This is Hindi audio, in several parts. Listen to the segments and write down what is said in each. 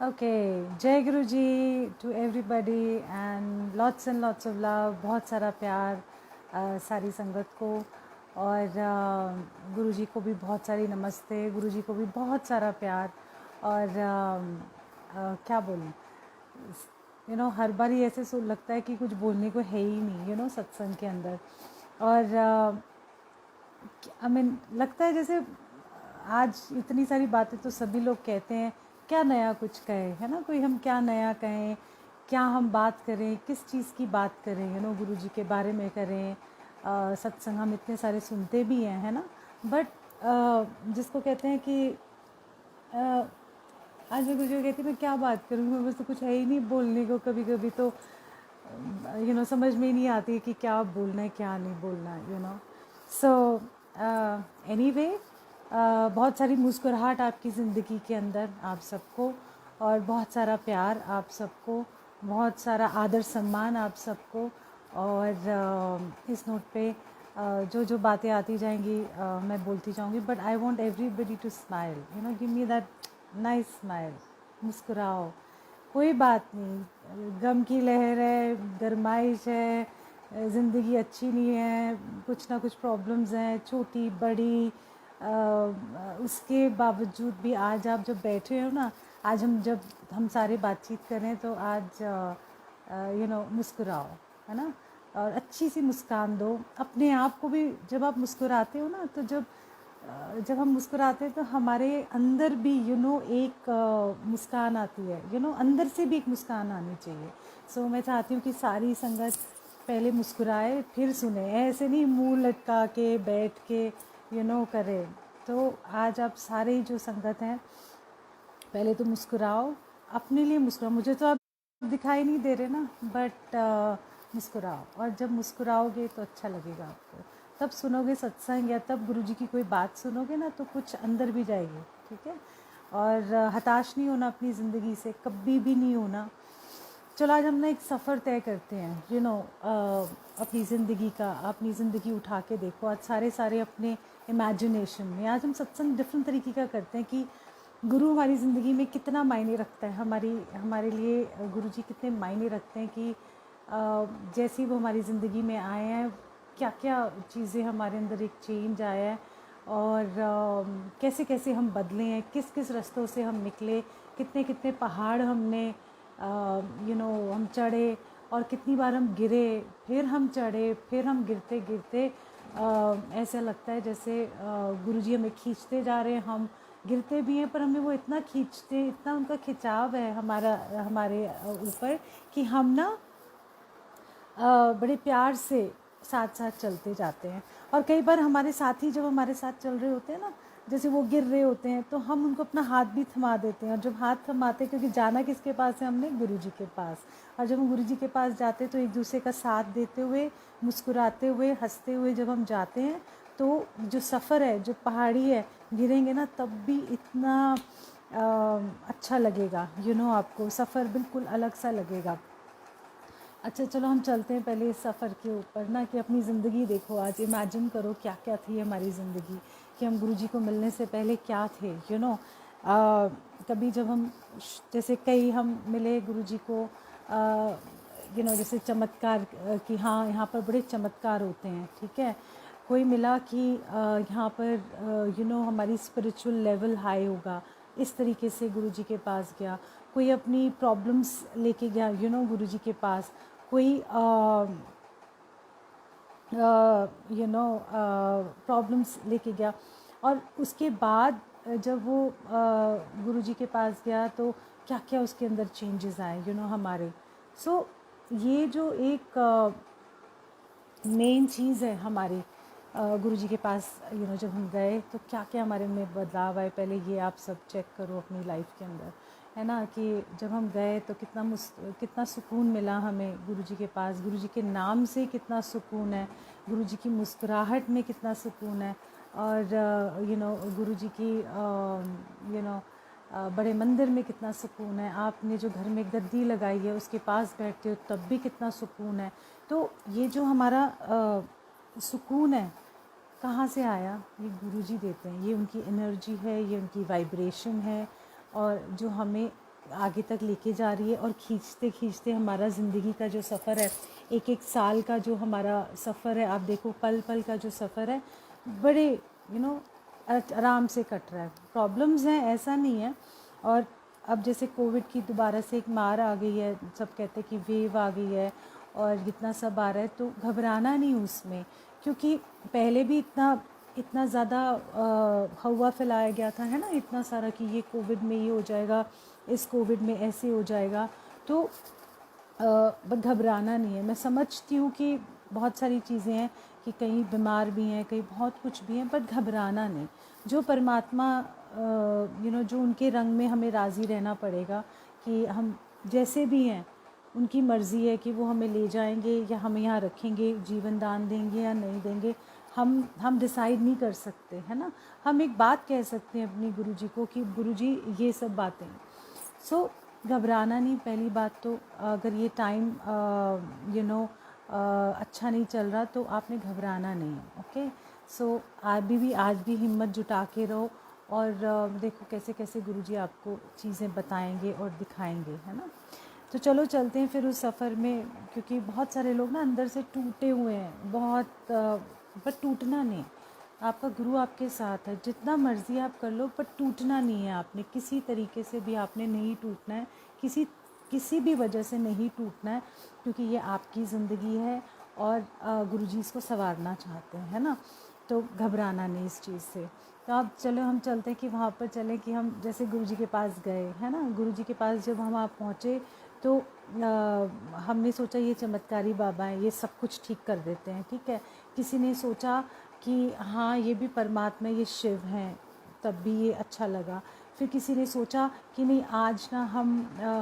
ओके, जय Guru ji to everybody and lots of love, बहुत सारा प्यार सारी संगत को। और गुरु जी को भी बहुत सारी नमस्ते, गुरु जी को भी बहुत सारा प्यार। और क्या बोलूं, हर बार ही ऐसे लगता है कि कुछ बोलने को है ही नहीं, सत्संग के अंदर। और आई मीन लगता है जैसे आज इतनी सारी बातें तो सभी लोग कहते हैं, क्या नया कुछ कहे, है ना? कोई हम क्या नया कहें, क्या हम बात करें, किस चीज़ की बात करें, गुरु जी के बारे में करें। सत्संग हम इतने सारे सुनते भी हैं, है ना? बट जिसको कहते हैं कि आज मैं गुरु जी को कहती हूँ मैं क्या बात करूँगी, मेरे पास तो कुछ है ही नहीं बोलने को। कभी कभी तो समझ में ही नहीं आती कि क्या बोलना है क्या नहीं बोलना है, सो एनीवे, बहुत सारी मुस्कुराहट आपकी ज़िंदगी के अंदर आप सबको, और बहुत सारा प्यार आप सबको, बहुत सारा आदर सम्मान आप सबको। और इस नोट पे जो जो बातें आती जाएंगी मैं बोलती जाऊंगी, but I want everybody to smile, give me that nice smile. मुस्कुराओ, कोई बात नहीं, गम की लहर है, गरमाइश है, ज़िंदगी अच्छी नहीं है, कुछ ना कुछ प्रॉब्लम्स हैं, छोटी बड़ी, उसके बावजूद भी आज आप जब बैठे हो ना, आज हम सारे बातचीत कर रहे हैं, तो आज मुस्कुराओ, है ना? और अच्छी सी मुस्कान दो अपने आप को भी। जब आप मुस्कुराते हो ना, तो जब हम मुस्कुराते हैं तो हमारे अंदर भी एक मुस्कान आती है, अंदर से भी एक मुस्कान आनी चाहिए। सो मैं चाहती हूँ कि सारी संगत पहले मुस्कुराए फिर सुने, ऐसे नहीं मुंह लटका के बैठ के करे। तो आज आप सारे जो संगत हैं, पहले तो मुस्कुराओ, अपने लिए मुस्कुराओ। मुझे तो आप दिखाई नहीं दे रहे ना, बट मुस्कुराओ। और जब मुस्कुराओगे तो अच्छा लगेगा आपको, तब सुनोगे सत्संग या तब गुरुजी की कोई बात सुनोगे ना, तो कुछ अंदर भी जाएगी, ठीक है? और हताश नहीं होना अपनी ज़िंदगी से, कभी भी नहीं होना। चलो आज हम ना एक सफ़र तय करते हैं, अपनी ज़िंदगी का। अपनी ज़िंदगी उठा के देखो, आज सारे अपने इमेजिनेशन में आज हम सत्संग डिफरेंट तरीके का करते हैं कि गुरु हमारी ज़िंदगी में कितना मायने रखता है, हमारे लिए गुरु जी कितने मायने रखते हैं कि जैसे ही वो हमारी ज़िंदगी में आए हैं, क्या क्या चीज़ें हमारे अंदर एक चेंज आया है, और कैसे कैसे हम बदले हैं, किस किस रास्तों से हम निकले, कितने कितने पहाड़ हमने हम चढ़े, और कितनी बार हम गिरे, फिर हम चढ़े, फिर हम गिरते गिरते ऐसा लगता है जैसे गुरुजी हमें खींचते जा रहे हैं। हम गिरते भी हैं पर हमें वो इतना खींचते, इतना उनका खिंचाव है हमारे ऊपर, कि हम ना बड़े प्यार से साथ साथ चलते जाते हैं। और कई बार हमारे साथी जब हमारे साथ चल रहे होते हैं ना, जैसे वो गिर रहे होते हैं, तो हम उनको अपना हाथ भी थमा देते हैं। और जब हाथ थमाते हैं, क्योंकि जाना किसके पास है हमने, गुरुजी के पास। और जब हम गुरुजी के पास जाते हैं तो एक दूसरे का साथ देते हुए, मुस्कुराते हुए, हंसते हुए जब हम जाते हैं, तो जो सफ़र है, जो पहाड़ी है, गिरेंगे ना तब भी इतना अच्छा लगेगा। आपको सफ़र बिल्कुल अलग सा लगेगा। अच्छा चलो हम चलते हैं पहले इस सफ़र के ऊपर ना, कि अपनी ज़िंदगी देखो, आज इमेजिन करो क्या क्या थी हमारी ज़िंदगी, कि हम गुरुजी को मिलने से पहले क्या थे। कभी जब हम, जैसे कई हम मिले गुरुजी को, जैसे चमत्कार, कि हाँ यहाँ पर बड़े चमत्कार होते हैं, ठीक है। कोई मिला कि यहाँ पर हमारी स्पिरिचुअल लेवल हाई होगा, इस तरीके से गुरुजी के पास गया। कोई अपनी प्रॉब्लम्स लेके गया गुरुजी के पास। कोई प्रॉब्लम्स लेके गया, और उसके बाद जब वो गुरुजी के पास गया तो क्या क्या उसके अंदर चेंजेस आए हमारे। सो ये जो एक मेन चीज़ है हमारी, गुरुजी के पास जब हम गए तो क्या क्या हमारे में बदलाव आए, पहले ये आप सब चेक करो अपनी लाइफ के अंदर, है ना? कि जब हम गए तो कितना सुकून मिला हमें गुरुजी के पास, गुरुजी के नाम से कितना सुकून है, गुरुजी की मुस्कुराहट में कितना सुकून है। और गुरुजी की बड़े मंदिर में कितना सुकून है। आपने जो घर में गद्दी लगाई है उसके पास बैठते हो तब भी कितना सुकून है। तो ये जो हमारा सुकून है, कहाँ से आया? ये गुरुजी देते हैं, ये उनकी एनर्जी है, ये उनकी वाइब्रेशन है, और जो हमें आगे तक लेके जा रही है, और खींचते खींचते हमारा ज़िंदगी का जो सफ़र है, एक एक साल का जो हमारा सफ़र है, आप देखो पल पल का जो सफ़र है, बड़े आराम से कट रहा है। प्रॉब्लम्स हैं, ऐसा नहीं है। और अब जैसे कोविड की दोबारा से एक मार आ गई है, सब कहते हैं कि वेव आ गई है और इतना सब आ रहा है, तो घबराना नहीं उसमें, क्योंकि पहले भी इतना इतना ज़्यादा हवा फैलाया गया था, है ना, इतना सारा कि ये कोविड में ये हो जाएगा, इस कोविड में ऐसे हो जाएगा। तो बट घबराना नहीं है। मैं समझती हूँ कि बहुत सारी चीज़ें हैं कि कहीं बीमार भी हैं, कहीं बहुत कुछ भी हैं, बट घबराना नहीं। जो परमात्मा जो उनके रंग में हमें राज़ी रहना पड़ेगा कि हम जैसे भी हैं, उनकी मर्ज़ी है कि वो हमें ले जाएंगे या हमें यहाँ रखेंगे, जीवन दान देंगे या नहीं देंगे, हम डिसाइड नहीं कर सकते, है ना। हम एक बात कह सकते हैं अपनी गुरुजी को कि गुरुजी ये सब बातें हैं। सो घबराना नहीं। पहली बात तो अगर ये टाइम अच्छा नहीं चल रहा तो आपने घबराना नहीं है। ओके, सो आज भी हिम्मत जुटा के रहो, और देखो कैसे कैसे गुरुजी आपको चीज़ें बताएंगे और दिखाएंगे, है ना। तो चलो चलते हैं फिर उस सफ़र में, क्योंकि बहुत सारे लोग ना अंदर से टूटे हुए हैं बहुत, पर टूटना नहीं। आपका गुरु आपके साथ है, जितना मर्ज़ी आप कर लो, पर टूटना नहीं है। आपने किसी तरीके से भी आपने नहीं टूटना है, किसी भी वजह से नहीं टूटना है, क्योंकि ये आपकी ज़िंदगी है और गुरुजी इसको संवारना चाहते हैं, है ना। तो घबराना नहीं इस चीज़ से। तो अब चलो हम चलते हैं कि वहाँ पर चलें कि हम जैसे गुरुजी के पास गए, है ना। गुरुजी के पास जब हम आप पहुँचे तो हमने सोचा ये चमत्कारी बाबा हैं, ये सब कुछ ठीक कर देते हैं, ठीक है। किसी ने सोचा कि हाँ ये भी परमात्मा, ये शिव हैं, तब भी ये अच्छा लगा। फिर किसी ने सोचा कि नहीं आज ना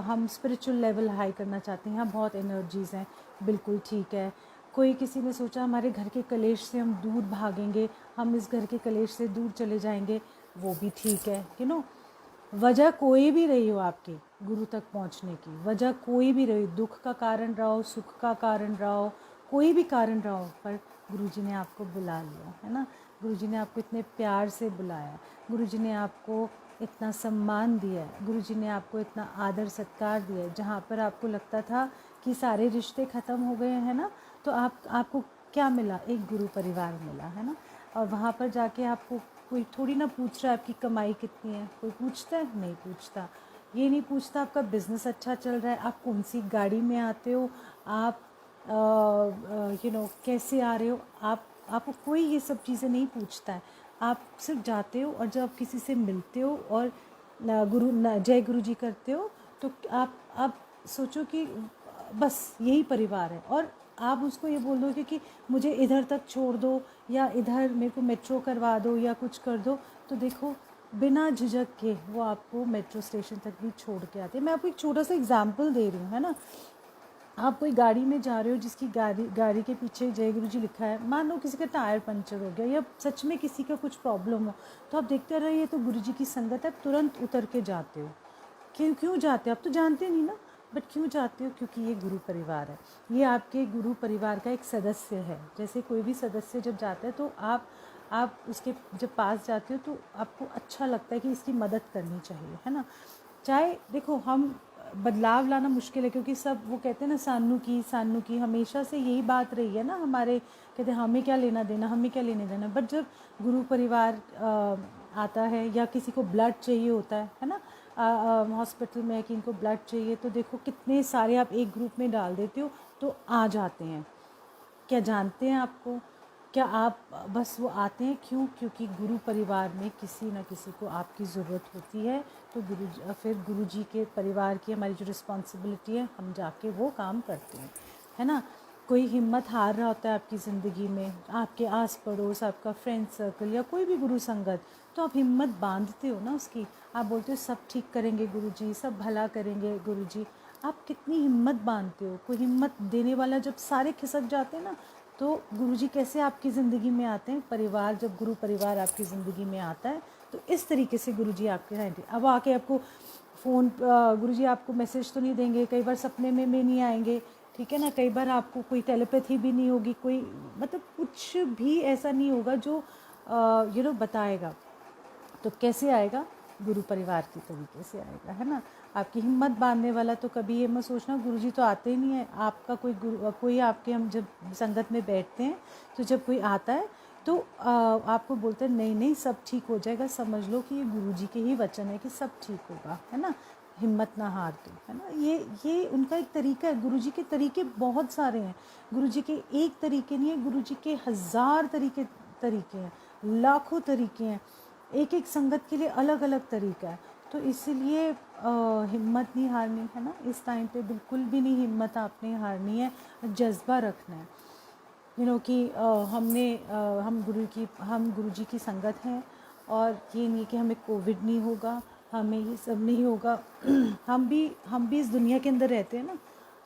हम स्पिरिचुअल लेवल हाई करना चाहते हैं, यहाँ बहुत एनर्जीज़ हैं, बिल्कुल ठीक है। कोई किसी ने सोचा हमारे घर के कलेश से हम दूर भागेंगे, हम इस घर के कलेश से दूर चले जाएंगे, वो भी ठीक है। वजह कोई भी रही हो आपकी गुरु तक पहुंचने की, वजह कोई भी रही, दुख का कारण रहा हो, सुख का कारण रहा हो, कोई भी कारण रहा हो, पर गुरुजी ने आपको बुला लिया, है ना। गुरुजी ने आपको इतने प्यार से बुलाया, गुरुजी ने आपको इतना सम्मान दिया है, गुरुजी ने आपको इतना आदर सत्कार दिया है। जहाँ पर आपको लगता था कि सारे रिश्ते ख़त्म हो गए हैं ना, तो आपको क्या मिला? एक गुरु परिवार मिला, है ना। और वहाँ पर जाके आपको कोई थोड़ी ना पूछ रहा है आपकी कमाई कितनी है, कोई पूछता है? नहीं पूछता। ये नहीं पूछता आपका बिज़नेस अच्छा चल रहा है, आप कौन सी गाड़ी में आते हो, आप कैसे आ रहे हो, आपको कोई ये सब चीज़ें नहीं पूछता है। आप सिर्फ जाते हो और जब आप किसी से मिलते हो और जय गुरु जी करते हो, तो आप सोचो कि बस यही परिवार है, और आप उसको ये बोल दो कि मुझे इधर तक छोड़ दो, या इधर मेरे को मेट्रो करवा दो, या कुछ कर दो, तो देखो बिना झिझक के वो आपको मेट्रो स्टेशन तक भी छोड़ के आते हैं। मैं आपको एक छोटा सा एग्जांपल दे रही हूँ, है ना। आप कोई गाड़ी में जा रहे हो जिसकी गाड़ी के पीछे जय गुरु जी लिखा है, मान लो किसी का टायर पंचर हो गया या सच में किसी का कुछ प्रॉब्लम हो, तो आप देखते रहिए, तो गुरु जी की संगत है, तुरंत उतर के जाते हो। क्यों जाते हो? आप तो जानते नहीं ना, बट क्यों जाते हो? क्योंकि ये गुरु परिवार है, ये आपके गुरु परिवार का एक सदस्य है। जैसे कोई भी सदस्य जब जाता है तो आप उसके जब पास जाते हो तो आपको अच्छा लगता है कि इसकी मदद करनी चाहिए, है ना। चाहे देखो हम बदलाव लाना मुश्किल है, क्योंकि सब वो कहते हैं ना सानू की हमेशा से यही बात रही है ना हमारे, कहते हैं हमें क्या लेना देना, हमें क्या लेने देना। बट जब गुरु परिवार आता है, या किसी को ब्लड चाहिए होता है ना, हॉस्पिटल में कि इनको ब्लड चाहिए, तो देखो कितने सारे आप एक ग्रुप में डाल देते हो तो आ जाते हैं। क्या जानते हैं आपको? क्या आप बस वो आते हैं क्यों? क्योंकि गुरु परिवार में किसी न किसी को आपकी ज़रूरत होती है, तो फिर गुरु जी के परिवार की हमारी जो रिस्पॉन्सिबिलिटी है, हम जाके वो काम करते हैं, है ना। कोई हिम्मत हार रहा होता है आपकी ज़िंदगी में, आपके आस पड़ोस, आपका फ्रेंड सर्कल या कोई भी गुरु संगत, तो आप हिम्मत बांधते हो ना उसकी। आप बोलते हो सब ठीक करेंगे गुरुजी, सब भला करेंगे गुरुजी। आप कितनी हिम्मत बांधते हो। कोई हिम्मत देने वाला जब सारे खिसक जाते हैं ना, तो गुरुजी कैसे आपकी ज़िंदगी में आते हैं? परिवार, जब गुरु परिवार आपकी ज़िंदगी में आता है तो इस तरीके से गुरुजी आपके रहते। अब आके आपको फ़ोन, गुरुजी आपको मैसेज तो नहीं देंगे, कई बार सपने में नहीं आएंगे, ठीक है ना। कई बार आपको कोई टेलीपैथी भी नहीं होगी, कोई मतलब कुछ भी ऐसा नहीं होगा जो बताएगा। तो कैसे आएगा? गुरु परिवार के तरीके से आएगा, है ना। आपकी हिम्मत बांधने वाला तो कभी ये मत सोचना गुरुजी तो आते ही नहीं है। आपका कोई गुरु, कोई आपके, हम जब संगत में बैठते हैं तो जब कोई आता है तो आपको बोलते हैं नहीं नहीं सब ठीक हो जाएगा, समझ लो कि ये गुरुजी के ही वचन है कि सब ठीक होगा, है ना, हिम्मत ना हार दो, है ना। ये उनका एक तरीका है। गुरुजी के तरीके बहुत सारे हैं। गुरुजी के एक तरीके नहीं है, गुरुजी के 1000 तरीके हैं, लाखों तरीके हैं। एक एक संगत के लिए अलग अलग तरीका है। तो इसीलिए हिम्मत नहीं हारनी, है ना। इस टाइम पे बिल्कुल भी नहीं हिम्मत आपने हारनी है, जज्बा रखना है, कि हम गुरुजी की संगत हैं। और ये नहीं कि हमें कोविड नहीं होगा, हमें ये सब नहीं होगा। हम भी इस दुनिया के अंदर रहते हैं ना।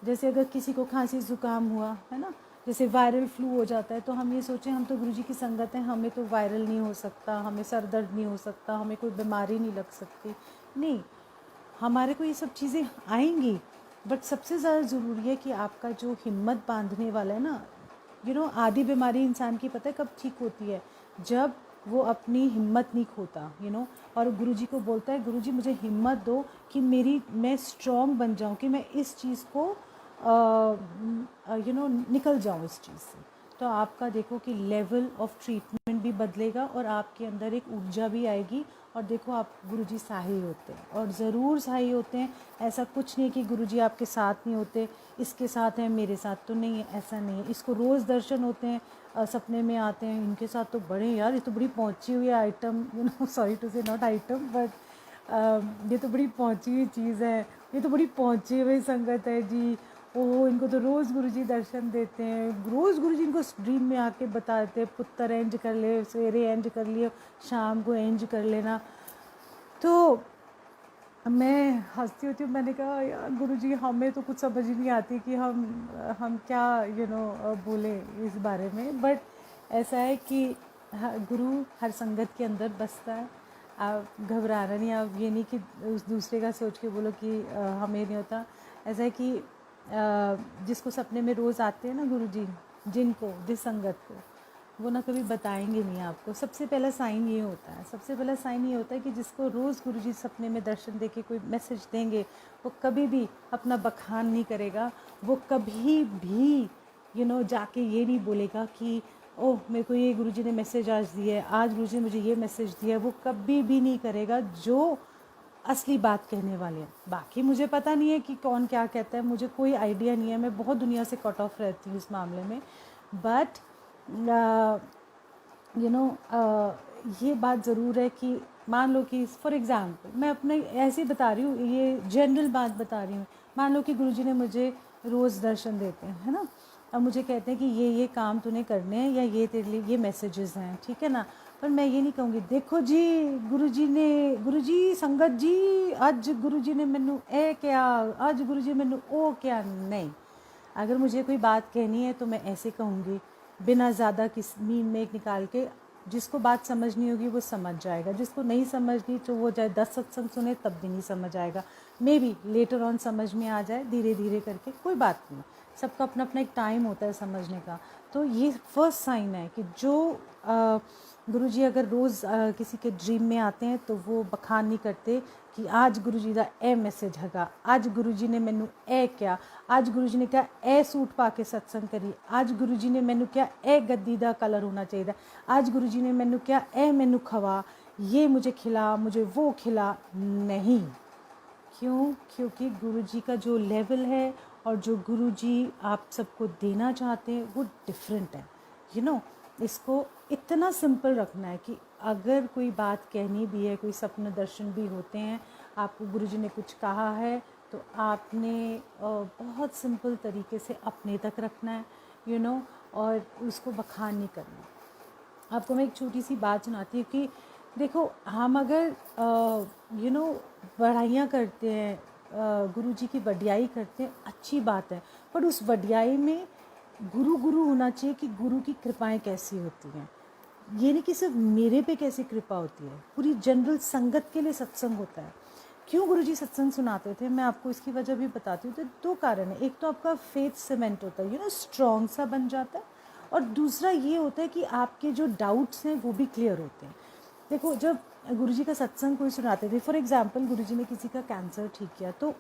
जैसे अगर किसी को खांसी ज़ुकाम हुआ, है ना, जैसे वायरल फ्लू हो जाता है, तो हम ये सोचें हम तो गुरुजी की संगत हैं, हमें तो वायरल नहीं हो सकता, हमें सर दर्द नहीं हो सकता, हमें कोई बीमारी नहीं लग सकती। नहीं, हमारे को ये सब चीज़ें आएंगी, बट सबसे ज़्यादा ज़रूरी है कि आपका जो हिम्मत बांधने वाला है ना, आधी बीमारी इंसान की पता है कब ठीक होती है, जब वो अपनी हिम्मत नहीं खोता, और गुरुजी को बोलता है गुरुजी मुझे हिम्मत दो कि मैं स्ट्रॉन्ग बन जाऊं, कि मैं इस चीज़ को निकल जाऊं इस चीज़ से। तो आपका देखो कि लेवल ऑफ ट्रीटमेंट भी बदलेगा और आपके अंदर एक ऊर्जा भी आएगी। और देखो आप गुरुजी सहाय होते हैं, और ज़रूर सहाय होते हैं। ऐसा कुछ नहीं कि गुरुजी आपके साथ नहीं होते, इसके साथ हैं मेरे साथ तो नहीं है, ऐसा नहीं है। इसको रोज़ दर्शन होते हैं, सपने में आते हैं, इनके साथ तो बड़े यार, ये तो बड़ी पहुंची हुई आइटम, सॉरी टू से नॉट आइटम बट ये तो बड़ी पहुंची हुई चीज़ है, ये तो बड़ी पहुंची हुई संगत है जी। ओह, इनको तो रोज़ गुरुजी दर्शन देते हैं, रोज़ गुरुजी इनको ड्रीम में आके बताते हैं पुत्र एंज कर ले, सवेरे एंज कर लियो, शाम को एंज कर लेना। तो मैं हंसती होती हूँ, मैंने कहा यार गुरुजी हमें तो कुछ समझ ही नहीं आती कि हम क्या बोले इस बारे में। बट ऐसा है कि गुरु हर संगत के अंदर बसता है। आप घबराना नहीं, आप ये नहीं कि उस दूसरे का सोच के बोलो कि हमें नहीं होता। ऐसा है कि जिसको सपने में रोज़ आते हैं ना गुरुजी, जिस संगत को, वो ना कभी बताएंगे नहीं आपको। सबसे पहला साइन ये होता है, कि जिसको रोज़ गुरुजी सपने में दर्शन देके कोई मैसेज देंगे, वो कभी भी अपना बखान नहीं करेगा। वो कभी भी जाके ये नहीं बोलेगा कि ओह मेरे को ये गुरुजी ने मैसेज आज दिया है, आज गुरुजी ने मुझे ये मैसेज दिया है। वो कभी भी नहीं करेगा जो असली बात कहने वाले हैं। बाकी मुझे पता नहीं है कि कौन क्या कहता है, मुझे कोई आइडिया नहीं है, मैं बहुत दुनिया से कट ऑफ रहती हूँ इस मामले में। बट ये बात ज़रूर है कि मान लो कि फॉर एग्ज़ाम्पल मैं अपने ऐसे ही बता रही हूँ, ये जनरल बात बता रही हूँ। मान लो कि गुरुजी ने मुझे रोज़ दर्शन देते हैं, है ना, अब मुझे कहते हैं कि ये काम तूने करने हैं, या ये तेरे लिए ये मैसेजेस हैं, ठीक है ना। पर मैं ये नहीं कहूँगी देखो जी गुरुजी संगत जी अज गुरुजी ने मैनू ए क्या, अज गुरुजी मैनू ओ क्या। नहीं, अगर मुझे कोई बात कहनी है तो मैं ऐसे कहूँगी, बिना ज़्यादा किस मीन में निकाल के। जिसको बात समझनी होगी वो समझ जाएगा, जिसको नहीं समझनी तो वो चाहे 10 सत्संग सुने तब भी नहीं समझ आएगा। मे बी लेटर ऑन समझ में आ जाए, धीरे धीरे करके, कोई बात नहीं। सबका अपना अपना एक टाइम होता है समझने का। तो ये फर्स्ट साइन है कि जो गुरुजी अगर रोज़ किसी के ड्रीम में आते हैं तो वो बखान नहीं करते कि आज गुरुजी का ए मैसेज हैगा, आज गुरुजी ने मैनू ए क्या, आज गुरुजी ने क्या ए सूट पा के सत्संग करी, आज गुरुजी ने मैनू क्या ए गद्दी का कलर होना चाहिए, आज गुरुजी ने मैनू क्या ए मैनू खवा, ये मुझे खिला, मुझे वो खिला। नहीं, क्यों? क्योंकि गुरुजी का जो लेवल है और जो गुरुजी आप सबको देना चाहते हैं वो डिफरेंट है। इसको इतना सिंपल रखना है कि अगर कोई बात कहनी भी है, कोई सपने दर्शन भी होते हैं, आपको गुरुजी ने कुछ कहा है तो आपने बहुत सिंपल तरीके से अपने तक रखना है, और उसको बखान नहीं करना। आपको मैं एक छोटी सी बात सुनाती हूँ कि देखो, हम अगर बढ़ाइयाँ करते हैं, गुरुजी की वडियाई करते हैं, अच्छी बात है, पर उस वडियाई में गुरु होना चाहिए कि गुरु की कृपाएं कैसी होती हैं। ये नहीं कि सिर्फ मेरे पे कैसी कृपा होती है, पूरी जनरल संगत के लिए सत्संग होता है। क्यों गुरुजी सत्संग सुनाते थे, मैं आपको इसकी वजह भी बताती हूँ। तो 2 कारण है, एक तो आपका फेथ सीमेंट होता है, स्ट्रॉन्ग सा बन जाता है, और दूसरा ये होता है कि आपके जो डाउट्स हैं वो भी क्लियर होते हैं। देखो, जब गुरुजी का सत्संग कोई सुनाते थे। फॉर एग्जांपल गुरुजी ने किसी का कैंसर ठीक किया, तो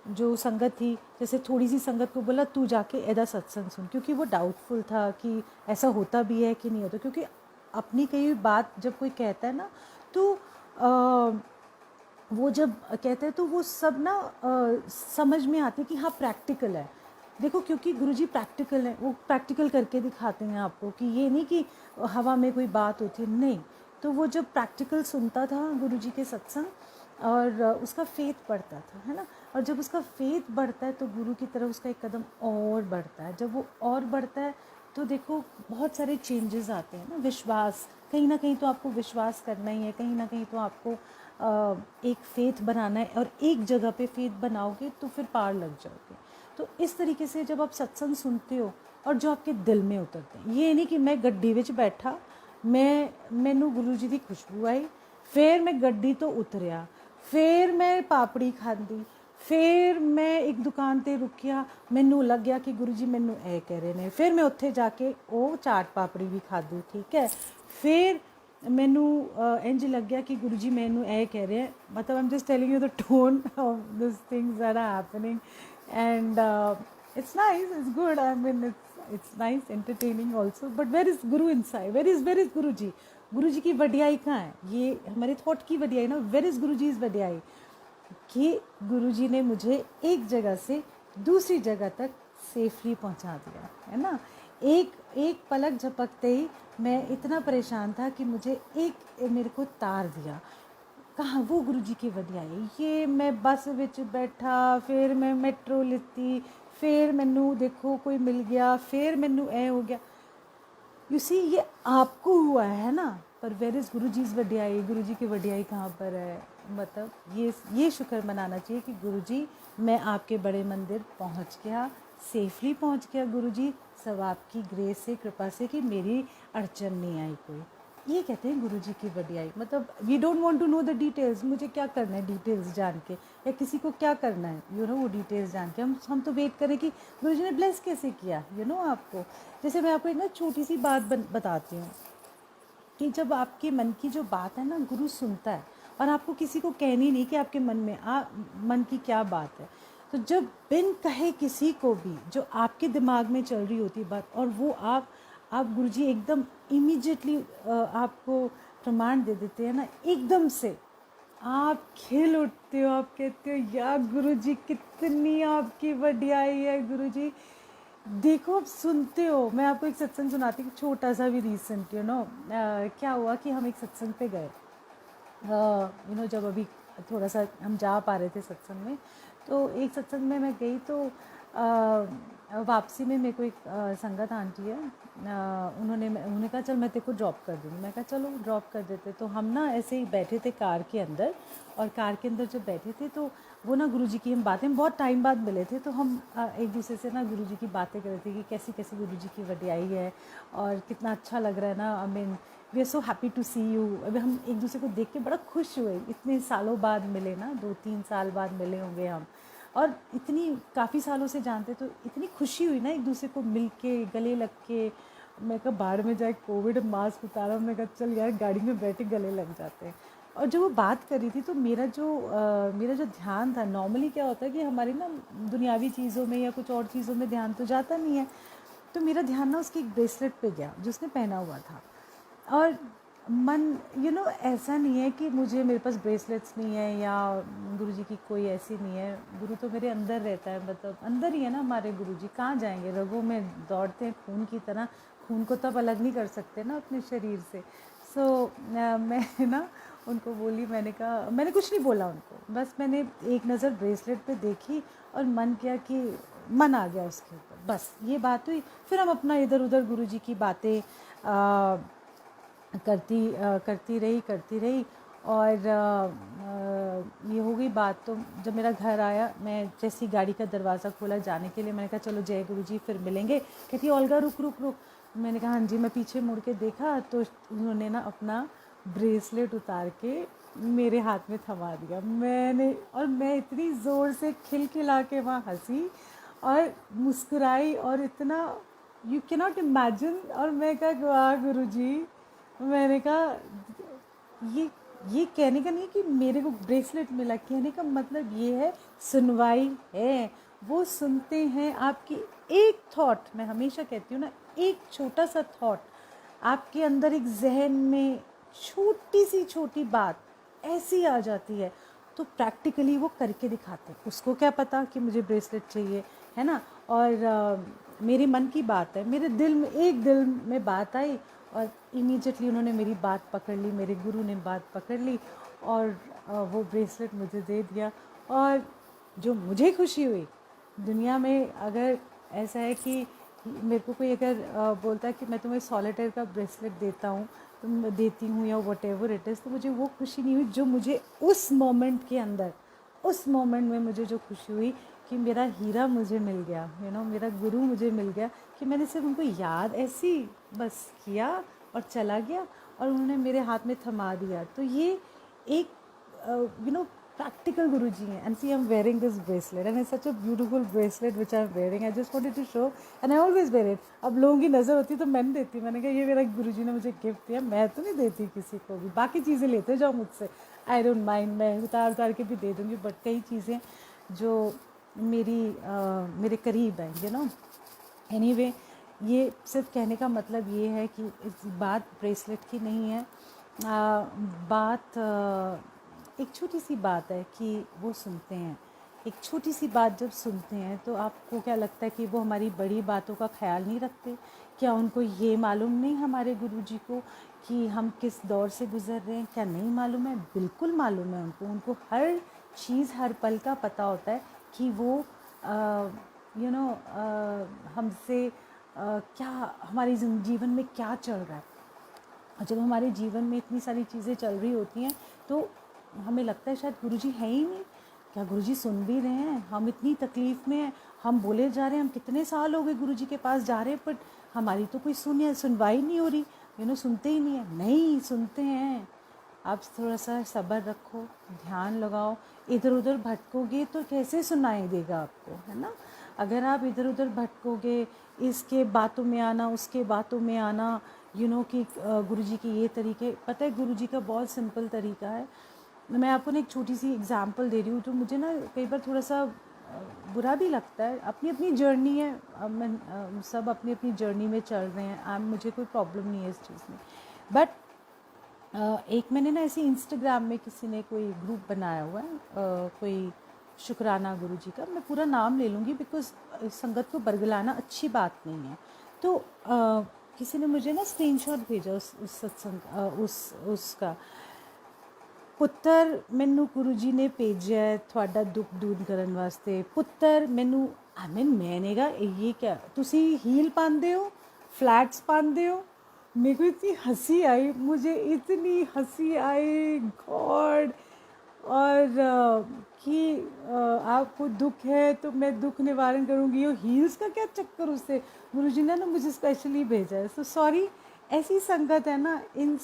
जो संगत थी, जैसे थोड़ी सी संगत को बोला तू जाके एदा सत्संग सुन, क्योंकि वो डाउटफुल था कि ऐसा होता भी है कि नहीं होता। क्योंकि अपनी कई बात जब कोई कहता है ना, तो वो जब कहते हैं तो वो सब ना समझ में आते कि हाँ प्रैक्टिकल है। देखो क्योंकि गुरुजी प्रैक्टिकल है, वो प्रैक्टिकल करके दिखाते हैं आपको, कि ये नहीं कि हवा में कोई बात होती है, नहीं। तो वो जब प्रैक्टिकल सुनता था गुरुजी के सत्संग, और उसका फेथ बढ़ता था, है ना। और जब उसका फेथ बढ़ता है तो गुरु की तरफ उसका एक कदम और बढ़ता है। जब वो और बढ़ता है तो देखो बहुत सारे चेंजेस आते हैं ना। विश्वास, कहीं ना कहीं तो आपको विश्वास करना ही है, कहीं ना कहीं तो आपको एक फेथ बनाना है, और एक जगह पे फेथ बनाओगे तो फिर पार लग जाओगे। तो इस तरीके से जब आप सत्संग सुनते हो और जो आपके दिल में उतरते हैं, ये नहीं कि मैं गड्डी विच बैठा, मैनू गुरु जी की खुशबू आई, फिर मैं गड्डी तो उतरिया, फिर मैं पापड़ी खाधी, फिर मैं एक दुकान ते रुकिया, मैनू लग गया कि गुरु जी मैनू ए कह रहे हैं, फिर मैं उत्थे जाके वो चाट पापड़ी भी खाधी, ठीक है। फिर मैनू इंज लग गया कि गुरु जी मैनू ए कह रहे हैं। मतलब I am just telling you the tone of this things that are happening, and it's nice, it's good, I mean it's nice, entertaining also, but where is guru inside, where is गुरु जी की वडियाई कहाँ है? ये हमारे थॉट की वडियाई ना, where is Guru ji is वडियाई, कि गुरु जी ने मुझे एक जगह से दूसरी जगह तक सेफली पहुंचा दिया, है ना। एक पलक झपकते ही मैं इतना परेशान था कि मुझे मेरे को तार दिया। कहाँ वो गुरु जी की वडियाई। ये मैं बस विच बैठा, फिर मैं मेट्रो लिती, फिर मैनू देखो कोई मिल गया, फिर मैनू ए हो गया। यू सी, ये आपको हुआ है ना, पर वेर इज़ गुरु जी वडियाई, गुरु जी की वडियाई कहाँ पर है। मतलब ये शुक्र मनाना चाहिए कि गुरु जी मैं आपके बड़े मंदिर पहुँच गया, सेफली पहुँच गया गुरु जी, सब आपकी ग्रेस से, कृपा से, कि मेरी अड़चन नहीं आई कोई। ये कहते हैं गुरु जी की वडियाई। मतलब we don't want to know the details, मुझे क्या करना है डिटेल्स जान के, या किसी को क्या करना है वो डिटेल्स जान के। हम तो वेट करें कि गुरु जी ने ब्लेस कैसे किया, आपको। जैसे मैं आपको एक ना छोटी सी बात बताती हूँ, कि जब आपके मन की जो बात है ना, गुरु सुनता है, और आपको किसी को कहनी नहीं कि आपके मन में मन की क्या बात है। तो जब बिन कहे किसी को भी जो आपके दिमाग में चल रही होती बात, और वो आप गुरुजी एकदम इमीडिएटली आपको प्रमाण दे देते हैं ना, एकदम से आप खिल उठते हो, आप कहते हो या गुरुजी कितनी आपकी वडियाई है गुरुजी। देखो आप सुनते हो। मैं आपको एक सत्संग सुनाती हूँ, छोटा सा भी रिसेंट, क्या हुआ कि हम एक सत्संग पे गए, जब अभी थोड़ा सा हम जा पा रहे थे सत्संग में, तो एक सत्संग में मैं गई, तो वापसी में मेरे को एक संगत आंटी है, उन्होंने कहा चल मैं तेरे को ड्रॉप कर दूँगी। मैं कहा चलो ड्रॉप कर देते। तो हम ना ऐसे ही बैठे थे कार के अंदर, और कार के अंदर जब बैठे थे तो वो ना गुरुजी की हम बातें, बहुत टाइम बाद मिले थे, तो हम एक दूसरे से ना गुरुजी की बातें कर रहे थे कि कैसी कैसी गुरुजी की वडियाई है, और कितना अच्छा लग रहा है ना। I mean we are so happy to see you. अभी हम एक दूसरे को देख के बड़ा खुश हुए, इतने सालों बाद मिले ना, 2-3 साल बाद मिले होंगे हम, और इतनी काफ़ी सालों से जानते, तो इतनी खुशी हुई ना एक दूसरे को मिल के, गले लग के। मैं कहा बाहर में जाए, कोविड मास्क उतारा, मैं कहा चल यार गाड़ी में बैठे गले लग जाते हैं। और जब वो बात करी थी तो मेरा जो ध्यान था, नॉर्मली क्या होता है कि हमारी ना दुनियावी चीज़ों में या कुछ और चीज़ों में ध्यान तो जाता नहीं है, तो मेरा ध्यान ना उसकी एक ब्रेसलेट पे गया जो उसने पहना हुआ था। और मन ऐसा नहीं है कि मेरे पास ब्रेसलेट्स नहीं है, या गुरुजी की कोई ऐसी नहीं है। गुरु तो मेरे अंदर रहता है, मतलब अंदर ही है ना हमारे गुरुजी, कहाँ जाएंगे, रगों में दौड़ते हैं खून की तरह। खून को तो अब अलग नहीं कर सकते ना अपने शरीर से। मैं ना उनको बोली, मैंने कुछ नहीं बोला उनको, बस मैंने एक नज़र ब्रेसलेट पे देखी, और मन किया कि मन आ गया उसके ऊपर, बस ये बात हुई। फिर हम अपना इधर उधर गुरुजी की बातें करती रही, और ये हो गई बात। तो जब मेरा घर आया, मैं जैसी गाड़ी का दरवाज़ा खोला जाने के लिए, मैंने कहा चलो जय गुरु जी, फिर मिलेंगे। कहती ओल्गा रुक रुक रुक। मैंने कहा हाँ जी। मैं पीछे मुड़ के देखा तो उन्होंने ना अपना ब्रेसलेट उतार के मेरे हाथ में थमा दिया। मैं इतनी ज़ोर से खिलखिला के वहाँ हंसी और मुस्कुराई, और इतना यू कैन नॉट इमेजिन। और मैं कहा वाह गुरु जी, मैंने कहा ये ये कहने का नहीं कि मेरे को ब्रेसलेट मिला, कहने का मतलब ये है सुनवाई है, वो सुनते हैं आपकी एक थॉट। मैं हमेशा कहती हूँ ना, एक छोटा सा थॉट आपके अंदर, एक जहन में छोटी सी छोटी बात ऐसी आ जाती है, तो प्रैक्टिकली वो करके दिखाते हैं। उसको क्या पता कि मुझे ब्रेसलेट चाहिए, है ना। और मेरे मन की बात है, मेरे दिल में बात आई, और इमीडिएटली उन्होंने मेरी बात पकड़ ली, मेरे गुरु ने बात पकड़ ली, और वो ब्रेसलेट मुझे दे दिया। और जो मुझे खुशी हुई, दुनिया में अगर ऐसा है कि मेरे को कोई अगर बोलता है कि मैं तुम्हें सॉलिटेयर का ब्रेसलेट देता हूँ, तुम देती हूँ, या वट एवर इट इज़, तो मुझे वो खुशी नहीं हुई जो मुझे उस मोमेंट के अंदर, उस मोमेंट में मुझे जो खुशी हुई कि मेरा हीरा मुझे मिल गया, मेरा गुरु मुझे मिल गया, कि मैंने सिर्फ उनको याद ऐसी बस किया और चला गया, और उन्होंने मेरे हाथ में थमा दिया। तो ये एक practical Guruji hai. And see, I'm wearing this bracelet, and it's such a beautiful bracelet which I'm wearing. I just wanted to show, and I always wear it. अब लोगों की नज़र होती तो मैं नहीं देती, मैंने कहा ये मेरा गुरुजी ने मुझे गिफ्ट दिया, मैं तो नहीं देती किसी को भी। बाकी चीज़ें लेते जाओ मुझसे, आई डोंट माइंड, मैं उतार के भी दे दूँगी, बट कई चीज़ें जो मेरे करीब हैं, एनीवे, ये सिर्फ कहने का मतलब ये है कि इस बात ब्रेसलेट की नहीं है, बात एक छोटी सी बात है कि वो सुनते हैं। एक छोटी सी बात जब सुनते हैं तो आपको क्या लगता है कि वो हमारी बड़ी बातों का ख्याल नहीं रखते? क्या उनको ये मालूम नहीं हमारे गुरुजी को कि हम किस दौर से गुज़र रहे हैं? क्या नहीं मालूम है? बिल्कुल मालूम है उनको हर चीज़, हर पल का पता होता है कि वो हमसे क्या, हमारे जीवन में क्या चल रहा है। और जब हमारे जीवन में इतनी सारी चीज़ें चल रही होती हैं तो हमें लगता है शायद गुरुजी हैं ही नहीं, क्या गुरुजी सुन भी रहे हैं? हम इतनी तकलीफ़ में हैं, हम बोले जा रहे हैं, हम कितने साल हो गए गुरुजी के पास जा रहे हैं, बट हमारी तो कोई सुनवाई नहीं हो रही, सुनते ही नहीं है। नहीं सुनते हैं। आप थोड़ा सा सब्र रखो, ध्यान लगाओ। इधर उधर भटकोगे तो कैसे सुनाई देगा आपको, है ना। अगर आप इधर उधर भटकोगे, इसके बातों में आना, उसके बातों में आना, कि गुरुजी के ये तरीके, पता है गुरुजी का बहुत सिंपल तरीका है। मैं आपको ना एक छोटी सी एग्जांपल दे रही हूँ, जो मुझे ना कई बार थोड़ा सा बुरा भी लगता है। अपनी अपनी जर्नी है, मैं सब अपनी अपनी जर्नी में चल रहे हैं, मुझे कोई प्रॉब्लम नहीं है इस चीज़ में। बट एक मैंने ना ऐसे इंस्टाग्राम में किसी ने कोई ग्रुप बनाया हुआ है, कोई शुक्राना गुरुजी का, मैं पूरा नाम ले लूँगी बिकॉज संगत को बरगलाना अच्छी बात नहीं है। तो किसी ने मुझे ना स्क्रीनशॉट भेजा उस सत्संग उसका, पुत्र मैनू गुरु जी ने भेजा है थोड़ा दुख दूर करने वास्ते। पुत्र मैनू मैंने कहा ये क्या, तुसी हील पाते हो, फ्लैट्स पाते हो? मेरे को इतनी हंसी आई, मुझे इतनी हंसी आई गॉड। और कि आपको दुख है तो मैं दुख निवारण करूँगी, ये हील्स का क्या चक्कर? उससे गुरुजी ने ना मुझे स्पेशली भेजा है। सो सॉरी, ऐसी संगत है ना, इन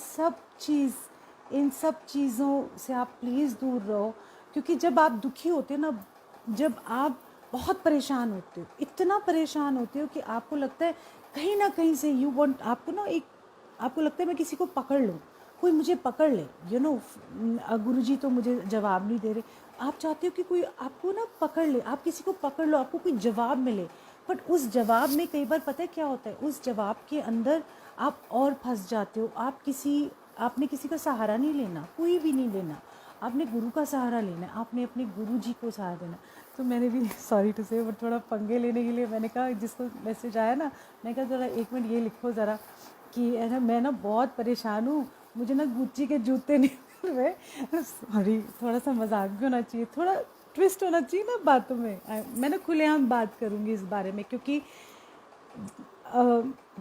सब चीज़ों से आप प्लीज़ दूर रहो। क्योंकि जब आप दुखी होते हो ना, जब आप बहुत परेशान होते हो, इतना परेशान होते हो कि आपको लगता है कहीं ना कहीं से आपको लगता है मैं किसी को पकड़ लूँ, कोई मुझे पकड़ ले, गुरुजी तो मुझे जवाब नहीं दे रहे। आप चाहते हो कि कोई आपको ना पकड़ ले, आप किसी को पकड़ लो, आपको कोई जवाब मिले। बट उस जवाब में कई बार पता है क्या होता है, उस जवाब के अंदर आप और फंस जाते हो। आपने किसी का सहारा नहीं लेना, कोई भी नहीं लेना, आपने गुरु का सहारा लेना है, आपने अपने गुरु जी को सहारा देना। तो मैंने भी सॉरी टू से बट थोड़ा पंगे लेने के लिए मैंने कहा, जिसको मैसेज आया ना, मैंने कहा ज़रा 1 मिनट ये लिखो ज़रा कि है ना, मैं ना बहुत परेशान हूँ, मुझे ना गुच्ची के जूते नहीं मिल रहे। सॉरी, थोड़ा सा मजाक भी होना चाहिए, थोड़ा ट्विस्ट होना चाहिए ना बातों में। मैं ना खुलेआम बात करूँगी इस बारे में, क्योंकि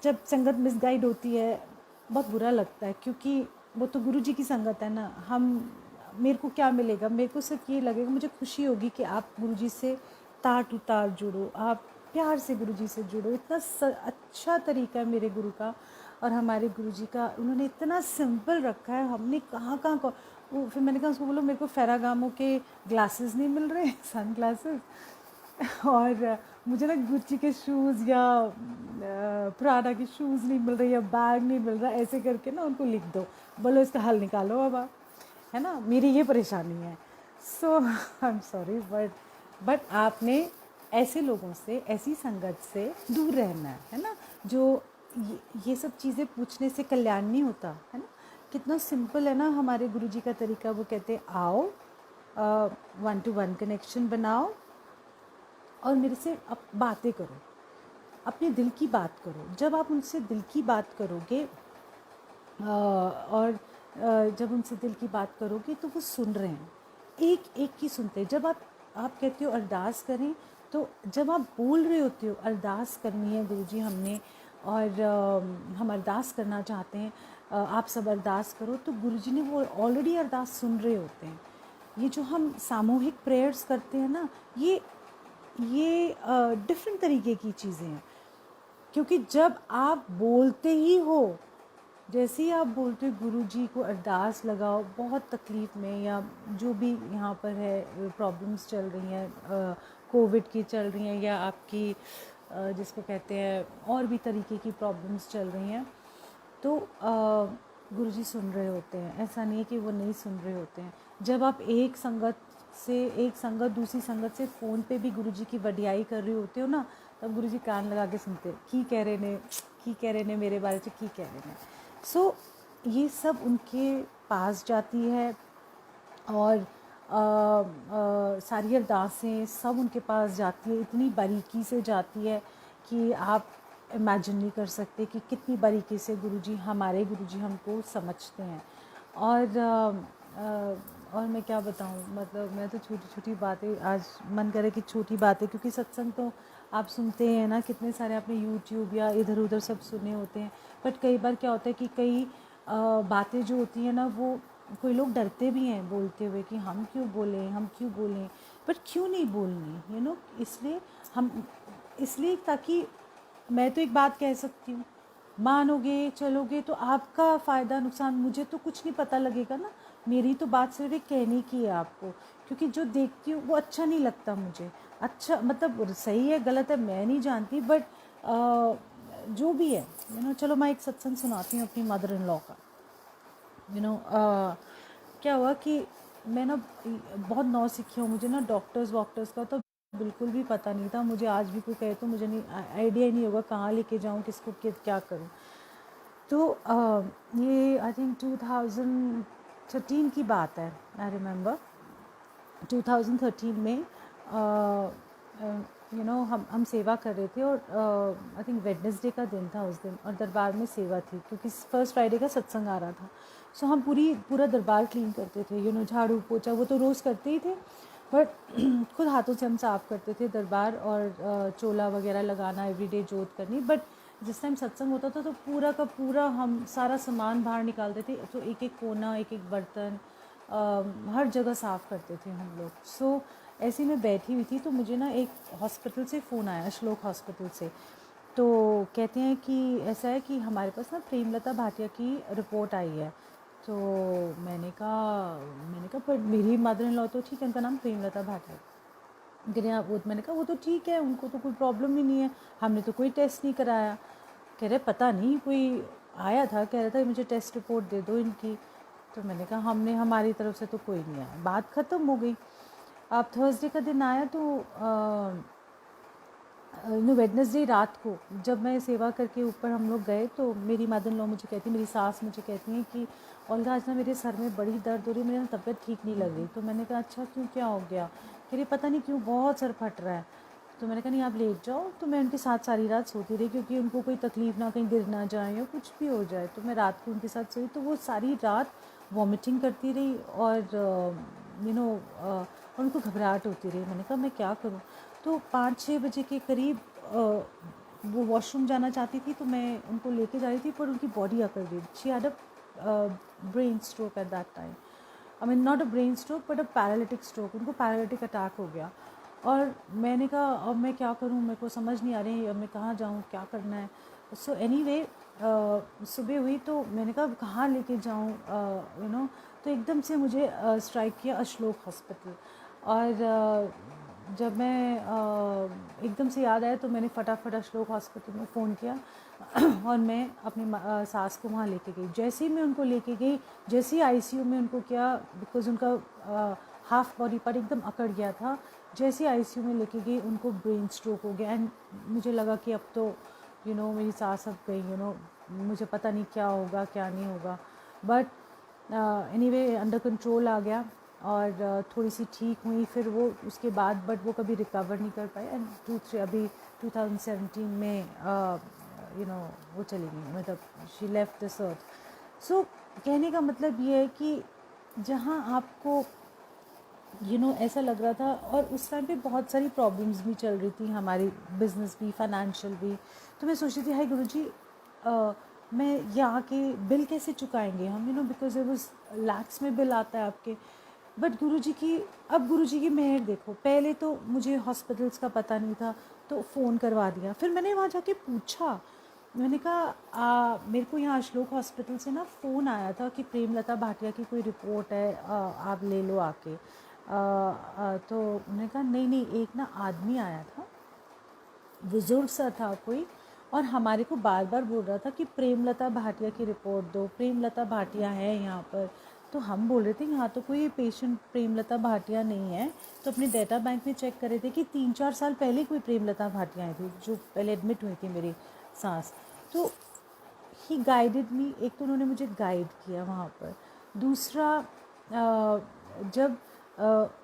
जब संगत मिसगाइड होती है बहुत बुरा लगता है, क्योंकि वो तो गुरु जी की संगत है ना। मेरे को क्या मिलेगा? मेरे को सिर्फ ये लगेगा, मुझे खुशी होगी कि आप गुरु जी से तार टू तार जुड़ो, आप प्यार से गुरु जी से जुड़ो। इतना अच्छा तरीका है मेरे गुरु का और हमारे गुरु जी का, उन्होंने इतना सिंपल रखा है। हमने कहाँ वो फिर मैंने कहा उसको, बोलो मेरे को फेरागामो के ग्लासेस नहीं मिल रहे, सन ग्लासेस। और मुझे ना गुच्ची के शूज़ या प्राडा के शूज़ नहीं मिल रहे या बैग नहीं मिल रहा, ऐसे करके ना उनको लिख दो, बोलो इसका हल निकालो अब आप, है ना, मेरी ये परेशानी है। सो आई एम सॉरी, बट आपने ऐसे लोगों से, ऐसी संगत से दूर रहना है ना, जो ये सब चीज़ें पूछने से कल्याण नहीं होता, है ना। कितना सिंपल है ना हमारे गुरुजी का तरीका, वो कहते हैं आओ, 1-to-1 कनेक्शन बनाओ और मेरे से अब बातें करो, अपने दिल की बात करो। जब आप उनसे दिल की बात करोगे और जब उनसे दिल की बात करोगे तो वो सुन रहे हैं, एक एक की सुनते हैं। जब आप कहते हो अरदास करें, तो जब आप बोल रहे होते हो अरदास करनी है गुरुजी हमने, और हम अरदास करना चाहते हैं, आप सब अरदास करो, तो गुरुजी ने वो ऑलरेडी अरदास सुन रहे होते हैं। ये जो हम सामूहिक प्रेयर्स करते हैं ना, ये डिफरेंट तरीके की चीज़ें हैं, क्योंकि जब आप बोलते ही हो, जैसे ही आप बोलते हो गुरुजी को अरदास लगाओ, बहुत तकलीफ़ में या जो भी यहाँ पर है प्रॉब्लम्स चल रही हैं, कोविड की चल रही हैं, या आपकी जिसको कहते हैं और भी तरीके की प्रॉब्लम्स चल रही हैं, तो गुरुजी सुन रहे होते हैं। ऐसा नहीं है कि वो नहीं सुन रहे होते हैं। जब आप एक संगत दूसरी संगत से फ़ोन पे भी गुरुजी की वडियाई कर रहे होते हो ना, तब गुरुजी कान लगा के सुनते हैं, की कह रहे ने मेरे बारे में, की कह रहे ने। सो ये सब उनके पास जाती है, और सारी अरदासें सब उनके पास जाती है, इतनी बारीकी से जाती है कि आप इमेजिन नहीं कर सकते कि कितनी बारीकी से गुरुजी हमको समझते हैं। और मैं क्या बताऊँ, मतलब मैं तो छोटी छोटी बातें, आज मन करे कि छोटी बातें, क्योंकि सत्संग तो आप सुनते हैं ना, कितने सारे आपने यूट्यूब या इधर उधर सब सुने होते हैं, बट कई बार क्या होता है कि कई बातें जो होती हैं ना, वो कोई लोग डरते भी हैं बोलते हुए कि हम क्यों बोलें, बट क्यों नहीं बोलनी, इसलिए ताकि मैं तो एक बात कह सकती हूँ, मानोगे चलोगे तो आपका फ़ायदा नुकसान, मुझे तो कुछ नहीं पता लगेगा ना, मेरी तो बात सिर्फ एक कहने की है आपको, क्योंकि जो देखती हूँ वो अच्छा नहीं लगता मुझे। अच्छा मतलब सही है गलत है मैं नहीं जानती, बट जो भी है, चलो मैं एक सत्संग सुनाती हूँ अपनी मदर इन लॉ का। क्या हुआ कि मैं ना बहुत नौसिखिया हूँ, मुझे ना डॉक्टर्स वॉक्टर्स का तो बिल्कुल भी पता नहीं था। मुझे आज भी कोई कहे तो मुझे नहीं आइडिया ही नहीं होगा कहाँ लेके जाऊँ, किसको क्या करूँ। तो ये आई थिंक 2013 की बात है, आई रिमेंबर 2013 में हम सेवा कर रहे थे, और आई थिंक वेडनेसडे का दिन था उस दिन, और दरबार में सेवा थी क्योंकि फर्स्ट फ्राइडे का सत्संग आ रहा था। सो हम पूरा दरबार क्लीन करते थे, झाड़ू पोछा वो तो रोज़ करते ही थे, बट खुद हाथों से हम साफ़ करते थे दरबार, और चोला वगैरह लगाना, एवरीडे जोत करनी। बट जिस टाइम सत्संग होता था तो पूरा का पूरा हम सारा सामान बाहर निकालते थे, तो एक एक कोना, एक एक बर्तन, हर जगह साफ़ करते थे हम लोग। सो ऐसे में बैठी हुई थी, तो मुझे ना एक हॉस्पिटल से फ़ोन आया, श्लोक हॉस्पिटल से। तो कहते हैं कि ऐसा है कि हमारे पास ना प्रेमलता भाटिया की रिपोर्ट आई है। तो मैंने कहा पर मेरी मदर इन लॉ तो ठीक है, उनका नाम प्रेमलता भाटिया। मैंने कहा वो तो ठीक है, उनको तो कोई प्रॉब्लम ही नहीं है, हमने तो कोई टेस्ट नहीं कराया। कह रहे पता नहीं कोई आया था, कह रहा था मुझे टेस्ट रिपोर्ट दे दो इनकी। तो मैंने कहा हमारी तरफ से तो कोई नहीं आया, बात ख़त्म हो गई। अब थर्सडे का दिन आया, तो वेडनेसडे रात को जब मैं सेवा करके ऊपर हम लोग गए, तो मेरी मदर इन लॉ मेरी सास मुझे कहती हैं कि ओल्गा आज ना मेरे सर में बड़ी दर्द हो रही है, मेरी ना तबीयत ठीक नहीं लग रही। तो मैंने कहा अच्छा क्यों, क्या हो गया? कह रही पता नहीं क्यों बहुत सर फट रहा है। तो मैंने कहा नहीं आप लेट जाओ। तो मैं उनके साथ सारी रात सोती रही, क्योंकि उनको कोई तकलीफ़ ना, कहीं गिर ना जाए या कुछ भी हो जाए। तो मैं रात को उनके साथ सोई, तो वो सारी रात वॉमिटिंग करती रही, और उनको घबराहट होती रही। मैंने कहा मैं क्या करूँ? तो 5-6 बजे के करीब वो वॉशरूम जाना चाहती थी, तो मैं उनको लेके जा रही थी, पर उनकी बॉडी अकड़ गई। She had a brain stroke at that time, I mean not a brain stroke but a paralytic stroke, उनको पैरालिटिक अटैक हो गया। और मैंने कहा अब मैं क्या करूँ, मेरे को समझ नहीं आ रही अब मैं कहाँ जाऊँ, क्या करना है। सो एनीवे सुबह हुई, तो मैंने कहा कहाँ लेके जाऊँ, तो एकदम से मुझे स्ट्राइक किया अश्लोक हॉस्पिटल। और जब मैं एकदम से याद आया तो मैंने फटाफट अशोक हॉस्पिटल में फ़ोन किया और मैं अपनी सास को वहाँ लेके गई। जैसे ही मैं उनको लेके गई, जैसे ही आईसीयू में उनको किया, बिकॉज़ उनका हाफ बॉडी पार्ट एकदम अकड़ गया था, जैसे ही आईसीयू में लेके गई उनको ब्रेन स्ट्रोक हो गया। एंड मुझे लगा कि अब तो मेरी सास अब गई, मुझे पता नहीं क्या होगा क्या नहीं होगा। बट एनीवे अंडर कंट्रोल आ गया और थोड़ी सी ठीक हुई फिर वो उसके बाद, बट वो कभी रिकवर नहीं कर पाए। एंड अभी 2017 में वो चली गई, मतलब शी लेफ्ट दिस अर्थ। सो कहने का मतलब ये है कि जहाँ आपको ऐसा लग रहा था, और उस टाइम पे बहुत सारी प्रॉब्लम्स भी चल रही थी, हमारी बिजनेस भी, फाइनेंशियल भी। तो मैं सोच रही थी, हाय गुरुजी, मैं यहाँ के बिल कैसे चुकाएंगे हम, बिकॉज वाज लैक्स में बिल आता है आपके। बट गुरुजी की मेहर देखो, पहले तो मुझे हॉस्पिटल्स का पता नहीं था, तो फ़ोन करवा दिया। फिर मैंने वहाँ जाके पूछा, मैंने कहा मेरे को यहाँ अशोक हॉस्पिटल से ना फ़ोन आया था कि प्रेमलता भाटिया की कोई रिपोर्ट है, आप ले लो आके। तो उन्होंने कहा नहीं नहीं, एक ना आदमी आया था, बुजुर्ग सा था कोई, और हमारे को बार बार बोल रहा था कि प्रेमलता भाटिया की रिपोर्ट दो, प्रेमलता भाटिया है यहाँ पर। तो हम बोल रहे थे यहाँ तो कोई पेशेंट प्रेमलता भाटिया नहीं है। तो अपने डेटा बैंक में चेक कर रहे थे कि 3-4 साल पहले कोई प्रेमलता भाटिया आई थी, जो पहले एडमिट हुई थी मेरी सास। तो ही गाइडेड मी, एक तो उन्होंने मुझे गाइड किया वहाँ पर। दूसरा, जब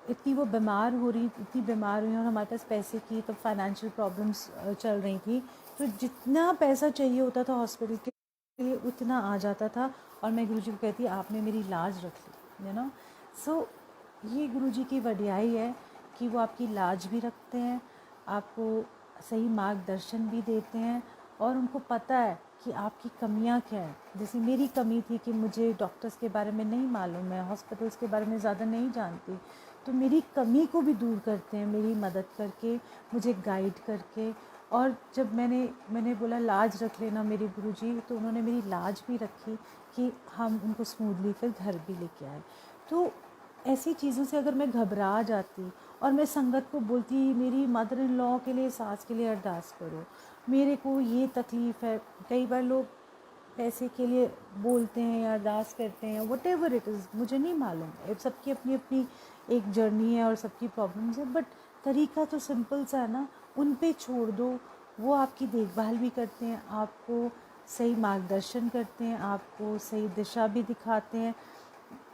इतनी वो इतनी बीमार हुई और हमारे पास पैसे की तो फाइनेंशियल प्रॉब्लम्स चल रही थी, तो जितना पैसा चाहिए होता था हॉस्पिटल के लिए उतना आ जाता था। और मैं गुरुजी को कहती, आपने मेरी लाज रख ली, सो ये गुरुजी की वडियाई है कि वो आपकी लाज भी रखते हैं, आपको सही मार्गदर्शन भी देते हैं, और उनको पता है कि आपकी कमियां क्या हैं। जैसे मेरी कमी थी कि मुझे डॉक्टर्स के बारे में नहीं मालूम है, हॉस्पिटल्स के बारे में ज़्यादा नहीं जानती, तो मेरी कमी को भी दूर करते हैं मेरी मदद करके, मुझे गाइड करके। और जब मैंने बोला लाज रख लेना मेरी गुरुजी, तो उन्होंने मेरी लाज भी रखी कि हम उनको स्मूथली फिर घर भी लेके आए। तो ऐसी चीज़ों से अगर मैं घबरा जाती और मैं संगत को बोलती मेरी मदर इन लॉ के लिए, सास के लिए अरदास करो, मेरे को ये तकलीफ़ है। कई बार लोग पैसे के लिए बोलते हैं या अरदास करते हैं, वट एवर इट इज़, मुझे नहीं मालूम, सबकी अपनी अपनी एक जर्नी है और सबकी प्रॉब्लम्स है। बट तरीका तो सिंपल सा है ना, उन पे छोड़ दो, वो आपकी देखभाल भी करते हैं, आपको सही मार्गदर्शन करते हैं, आपको सही दिशा भी दिखाते हैं।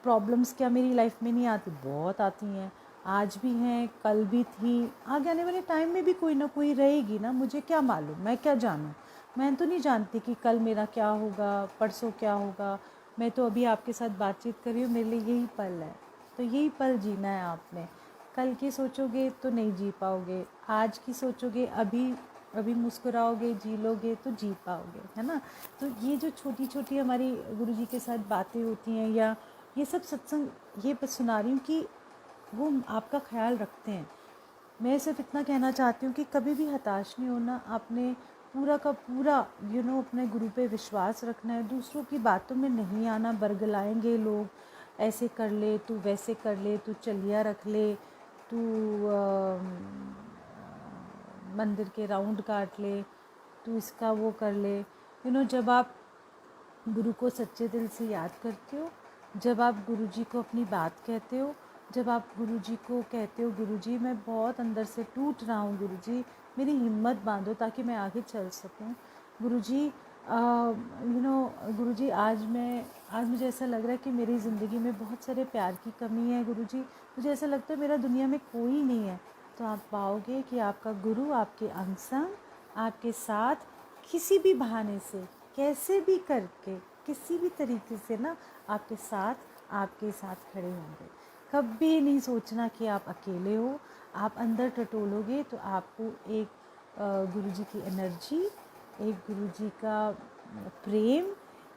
प्रॉब्लम्स क्या मेरी लाइफ में नहीं आती, बहुत आती हैं, आज भी हैं, कल भी थी, आगे आने वाले टाइम में भी कोई ना कोई रहेगी ना, मुझे क्या मालूम, मैं क्या जानूँ। मैं तो नहीं जानती कि कल मेरा क्या होगा, परसों क्या होगा। मैं तो अभी आपके साथ बातचीत कर रही हूँ, मेरे लिए यही पल है, तो यही पल जीना है आपने। कल की सोचोगे तो नहीं जी पाओगे, आज की सोचोगे, अभी अभी मुस्कुराओगे, जी लोगे तो जी पाओगे, है ना। तो ये जो छोटी छोटी हमारी गुरुजी के साथ बातें होती हैं, या ये सब सत्संग ये बस सुना रही हूँ कि वो आपका ख्याल रखते हैं। मैं सिर्फ इतना कहना चाहती हूँ कि कभी भी हताश नहीं होना, आपने पूरा का पूरा अपने गुरु पे विश्वास रखना है, दूसरों की बातों में नहीं आना। बरगलाएंगे लोग, ऐसे कर ले तू, वैसे कर ले तू, चलिया रख ले तू, मंदिर के राउंड काट ले तू, इसका वो कर ले। जब आप गुरु को सच्चे दिल से याद करते हो, जब आप गुरुजी को अपनी बात कहते हो, जब आप गुरुजी को कहते हो गुरुजी मैं बहुत अंदर से टूट रहा हूँ, गुरुजी मेरी हिम्मत बांधो ताकि मैं आगे चल सकूँ। गुरुजी गुरुजी आज मुझे ऐसा लग रहा है कि मेरी ज़िंदगी में बहुत सारे प्यार की कमी है गुरुजी, मुझे ऐसा लगता है मेरा दुनिया में कोई नहीं है। तो आप पाओगे कि आपका गुरु आपके अंग संग, आपके साथ, किसी भी बहाने से, कैसे भी करके, किसी भी तरीके से ना आपके साथ खड़े होंगे। कभी नहीं सोचना कि आप अकेले हो। आप अंदर टटोलोगे तो आपको एक गुरुजी की एनर्जी, एक गुरुजी का प्रेम,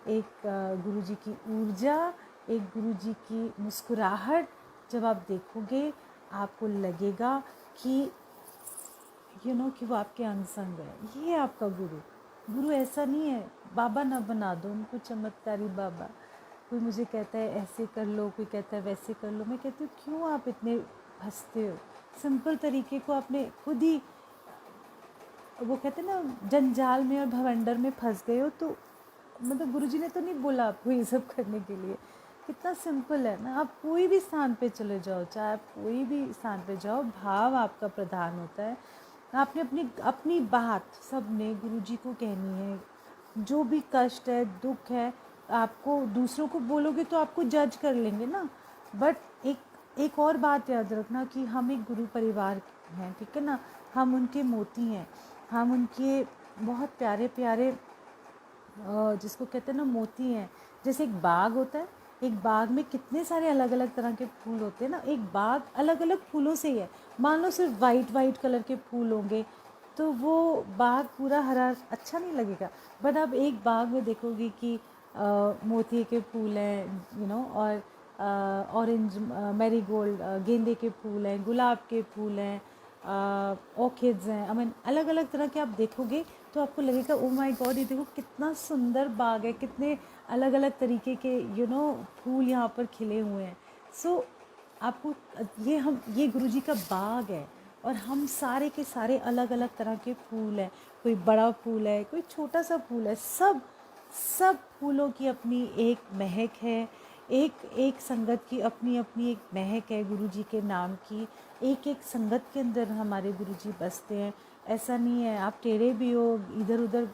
एक गुरुजी की ऊर्जा, एक गुरुजी की मुस्कुराहट जब आप देखोगे, आपको लगेगा कि कि वो आपके अंग संग है। ये आपका गुरु ऐसा नहीं है, बाबा ना बना दो उनको चमत्कारी बाबा। कोई मुझे कहता है ऐसे कर लो, कोई कहता है वैसे कर लो, मैं कहती हूँ क्यों आप इतने हंसते हो। सिंपल तरीके को आपने खुद ही, वो कहते हैं ना, जंजाल में और भवंडर में फंस गए हो, तो मतलब गुरुजी ने तो नहीं बोला आपको ये सब करने के लिए। कितना सिंपल है ना, आप कोई भी स्थान पे चले जाओ, चाहे आप कोई भी स्थान पे जाओ, भाव आपका प्रधान होता है। आपने अपनी अपनी बात सबने गुरुजी को कहनी है। जो भी कष्ट है, दुख है, आपको दूसरों को बोलोगे तो आपको जज कर लेंगे ना। बट एक और बात याद रखना कि हम एक गुरु परिवार हैं, ठीक है ना। हम उनके मोती हैं, हम उनके बहुत प्यारे प्यारे, जिसको कहते हैं ना, मोती हैं। जैसे एक बाग होता है, एक बाग में कितने सारे अलग अलग तरह के फूल होते हैं ना, एक बाग अलग अलग फूलों से ही है। मान लो सिर्फ वाइट वाइट कलर के फूल होंगे तो वो बाग पूरा हरा अच्छा नहीं लगेगा। बट आप एक बाग में देखोगे कि मोती के फूल हैं, और ऑरेंज मैरीगोल्ड, गेंदे के फूल हैं, गुलाब के फूल हैं, ऑर्किड्स हैं, आई मीन अलग अलग तरह के आप देखोगे तो आपको लगेगा ओ माय गॉड, ये देखो कितना सुंदर बाग है, कितने अलग अलग तरीके के फूल यहाँ पर खिले हुए हैं। सो आपको ये गुरुजी का बाग है, और हम सारे के सारे अलग अलग तरह के फूल हैं। कोई बड़ा फूल है, कोई छोटा सा फूल है, सब सब फूलों की अपनी एक महक है। एक एक संगत की अपनी अपनी एक महक है गुरुजी के नाम की। एक एक संगत के अंदर हमारे गुरुजी बसते हैं। ऐसा नहीं है आप टेढ़े भी हो, इधर उधर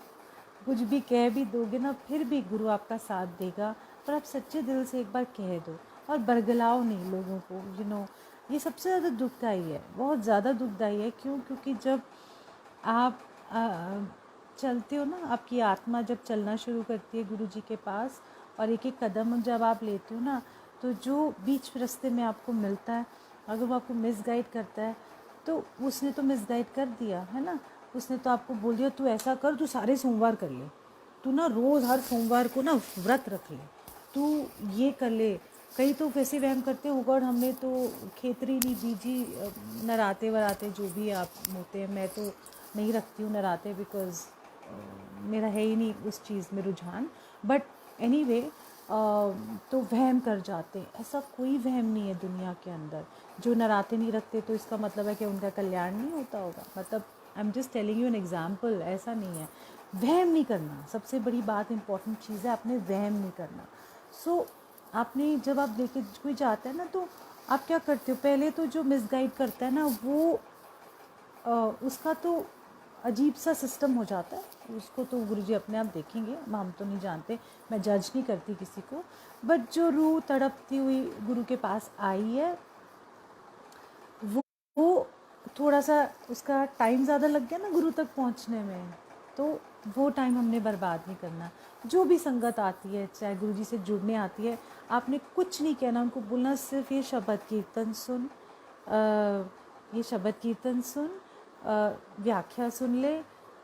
कुछ भी कह भी दोगे ना, फिर भी गुरु आपका साथ देगा। पर आप सच्चे दिल से एक बार कह दो और बरगलाओ नहीं लोगों को। ये सबसे ज़्यादा दुखदाई है, बहुत ज़्यादा दुखदाई है। क्यों? क्योंकि जब आप चलते हो ना, आपकी आत्मा जब चलना शुरू करती है गुरु जी के पास, और एक एक कदम जब आप लेते हो ना, तो जो बीच रास्ते में आपको मिलता है, अगर वो आपको मिसगाइड करता है, तो उसने तो मिसगाइड कर दिया है ना। उसने तो आपको बोल दिया तू ऐसा कर, तू सारे सोमवार कर ले, तू ना रोज़ हर सोमवार को ना व्रत रख ले, तू ये कर ले। कई तो वैसे वहम करते हो, गॉड हमने तो खेतरी नहीं बीजी, नराते वराते जो भी आप होते हैं, मैं तो नहीं रखती हूँ नराते, बिकॉज़ मेरा है ही नहीं उस चीज़ में रुझान। बट एनीवे, तो वहम कर जाते हैं। ऐसा कोई वहम नहीं है दुनिया के अंदर। जो नराते नहीं रखते तो इसका मतलब है कि उनका कल्याण नहीं होता होगा। मतलब I am just telling you an example, ऐसा नहीं है। वहम नहीं करना सबसे बड़ी बात, इंपॉर्टेंट चीज़ है। आपने वहम नहीं करना। सो आपने जब आप लेके कोई जाता है ना, तो आप क्या करते हो, पहले तो जो मिसगाइड करता है ना, वो उसका तो अजीब सा सिस्टम हो जाता है। उसको तो गुरुजी अपने आप देखेंगे, हम तो नहीं जानते, मैं जज नहीं करती किसी को। बट जो रूह तड़पती हुई गुरु के पास आई है, वो थोड़ा सा उसका टाइम ज़्यादा लग गया ना गुरु तक पहुंचने में, तो वो टाइम हमने बर्बाद नहीं करना। जो भी संगत आती है, चाहे गुरुजी से जुड़ने आती है, आपने कुछ नहीं कहना, उनको बोलना सिर्फ ये शब्द कीर्तन सुन, ये शब्द कीर्तन सुन, व्याख्या सुन ले।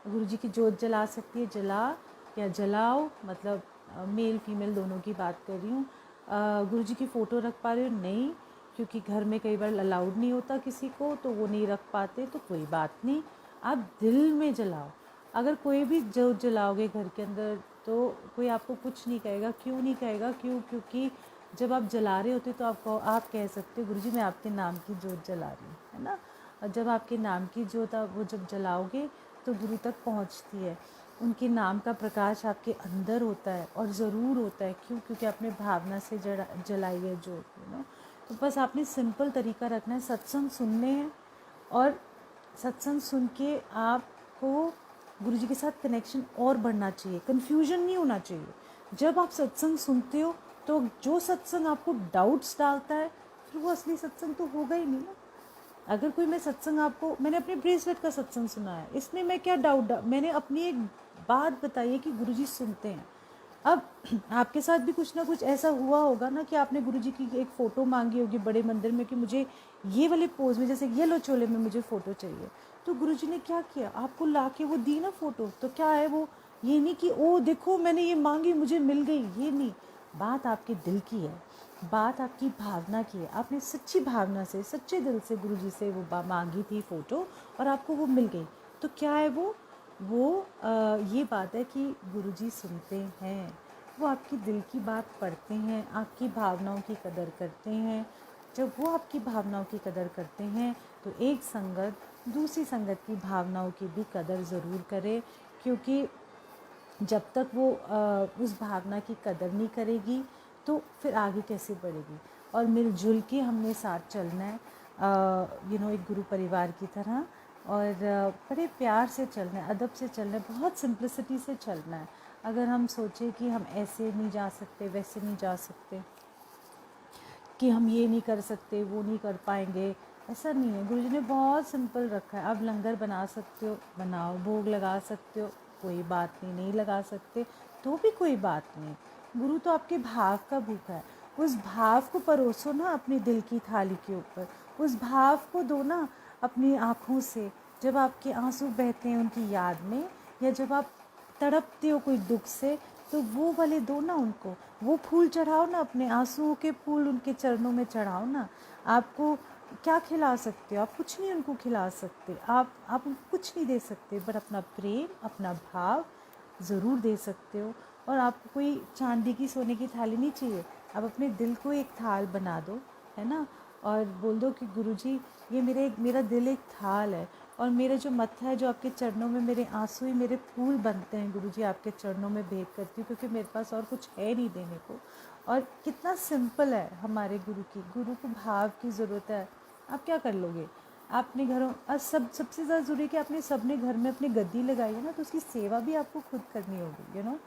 गुरुजी की जोत जला सकती है जला, या जलाओ, मतलब मेल फीमेल दोनों की बात कर रही हूँ। गुरुजी की फ़ोटो रख पा रहे हो? नहीं, क्योंकि घर में कई बार अलाउड नहीं होता किसी को, तो वो नहीं रख पाते, तो कोई बात नहीं, आप दिल में जलाओ। अगर कोई भी जोत जलाओगे घर के अंदर, तो कोई आपको कुछ नहीं कहेगा। क्यों नहीं कहेगा? क्योंकि जब आप जला रहे होते तो आप कह सकते हो गुरुजी मैं आपके नाम की जोत जला रही हूँ, है ना। और जब आपके नाम की जोत आप वो जब जलाओगे तो गुरु तक पहुँचती है। उनके नाम का प्रकाश आपके अंदर होता है, और ज़रूर होता है। क्यों? क्योंकि आपने भावना से जलाई है जोत, तो बस आपने सिंपल तरीका रखना है, सत्संग सुनने हैं, और सत्संग सुन के आपको गुरुजी के साथ कनेक्शन और बढ़ना चाहिए। कन्फ्यूजन नहीं होना चाहिए। जब आप सत्संग सुनते हो, तो जो सत्संग आपको डाउट्स डालता है, फिर वो असली सत्संग तो होगा ही नहीं ना। अगर कोई मैं सत्संग आपको, मैंने अपने ब्रेसलेट का सत्संग सुना है, इसमें मैं क्या मैंने अपनी एक बात बताई है कि गुरुजी सुनते हैं। अब आपके साथ भी कुछ ना कुछ ऐसा हुआ होगा ना, कि आपने गुरुजी की एक फ़ोटो मांगी होगी बड़े मंदिर में, कि मुझे ये वाले पोज में, जैसे येलो चोले में मुझे फ़ोटो चाहिए। तो गुरुजी ने क्या किया, आपको ला के वो दी ना फ़ोटो। तो क्या है वो, ये नहीं कि ओ देखो मैंने ये मांगी मुझे मिल गई, ये नहीं। बात आपके दिल की है, बात आपकी भावना की है। आपने सच्ची भावना से, सच्चे दिल से गुरुजी से वो मांगी थी फ़ोटो, और आपको वो मिल गई। तो क्या है वो ये बात है कि गुरुजी सुनते हैं। वो आपकी दिल की बात पढ़ते हैं, आपकी भावनाओं की कदर करते हैं। जब वो आपकी भावनाओं की कदर करते हैं, तो एक संगत दूसरी संगत की भावनाओं की भी कदर ज़रूर करे, क्योंकि जब तक वो उस भावना की कदर नहीं करेगी तो फिर आगे कैसे बढ़ेगी। और मिलजुल के हमने साथ चलना है, एक गुरु परिवार की तरह, और बड़े प्यार से चलना है, अदब से चलना है, बहुत सिंप्लिसिटी से चलना है। अगर हम सोचें कि हम ऐसे नहीं जा सकते, वैसे नहीं जा सकते, कि हम ये नहीं कर सकते, वो नहीं कर पाएंगे, ऐसा नहीं है। गुरुजी ने बहुत सिंपल रखा है। आप लंगर बना सकते हो, बनाओ, भोग लगा सकते हो, कोई बात नहीं, नहीं लगा सकते तो भी कोई बात नहीं। गुरु तो आपके भाव का भूखा है। उस भाव को परोसो ना अपने दिल की थाली के ऊपर, उस भाव को दो ना अपनी आँखों से। जब आपके आंसू बहते हैं उनकी याद में, या जब आप तड़पते हो कोई दुख से, तो वो वाले दो ना उनको, वो फूल चढ़ाओ ना, अपने आंसुओं के फूल उनके चरणों में चढ़ाओ ना। आपको क्या खिला सकते हो? आप कुछ नहीं उनको खिला सकते, आप उनको कुछ नहीं दे सकते, बट अपना प्रेम, अपना भाव ज़रूर दे सकते हो। और आपको कोई चांदी की सोने की थाली नहीं चाहिए, आप अपने दिल को एक थाल बना दो, है ना, और बोल दो कि गुरुजी ये मेरा दिल एक थाल है, और मेरा जो मत्था है, जो आपके चरणों में, मेरे आंसू ही मेरे फूल बनते हैं गुरुजी, आपके चरणों में भेंट करती हूँ, क्योंकि मेरे पास और कुछ है नहीं देने को। और कितना सिंपल है हमारे गुरु को भाव की ज़रूरत है। आप क्या कर लोगे? आपने घरों सबसे ज़्यादा ज़रूरी है कि आपने सबने घर में अपनी गद्दी लगाई है ना, तो उसकी सेवा भी आपको खुद करनी होगी,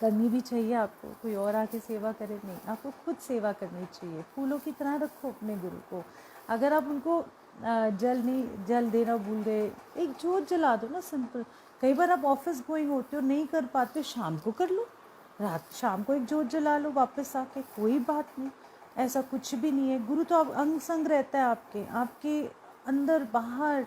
करनी भी चाहिए आपको। कोई और आके सेवा करे नहीं, आपको खुद सेवा करनी चाहिए। फूलों की तरह रखो अपने गुरु को। अगर आप उनको जल देना भूल गए, एक जोत जला दो ना, सिंपल। कई बार आप ऑफिस गोइंग होते हो, नहीं कर पाते, शाम को कर लो, शाम को एक जोत जला लो वापस आके, कोई बात नहीं, ऐसा कुछ भी नहीं है। गुरु तो आप अंग संग रहता है आपके आपके अंदर बाहर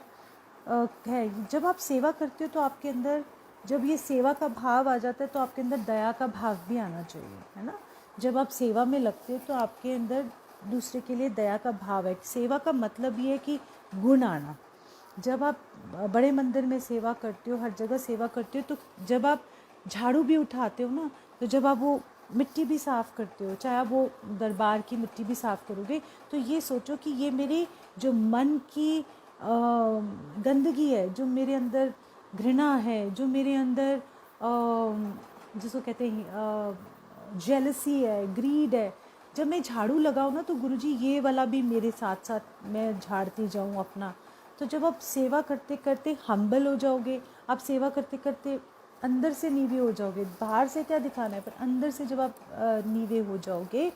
है। जब आप सेवा करते हो तो आपके अंदर, जब ये सेवा का भाव आ जाता है तो आपके अंदर दया का भाव भी आना चाहिए, है ना। जब आप सेवा में लगते हो तो आपके अंदर दूसरे के लिए दया का भाव है। सेवा का मतलब ये है कि गुण आना। जब आप बड़े मंदिर में सेवा करते हो, हर जगह सेवा करते हो, तो जब आप झाड़ू भी उठाते हो ना, तो जब आप वो मिट्टी भी साफ़ करते हो, चाहे आप वो दरबार की मिट्टी भी साफ़ करोगे, तो ये सोचो कि ये मेरी जो मन की गंदगी है, जो मेरे अंदर घृणा है, जो मेरे अंदर जिसको कहते हैं जेलसी है, ग्रीड है, जब मैं झाड़ू लगाऊँ ना, तो गुरुजी ये वाला भी मेरे साथ साथ मैं झाड़ती जाऊँ अपना। तो जब आप सेवा करते करते हम्बल हो जाओगे, आप सेवा करते करते अंदर से नीवे हो जाओगे। बाहर से क्या दिखाना है, पर अंदर से जब आप नीवे हो जाओगे,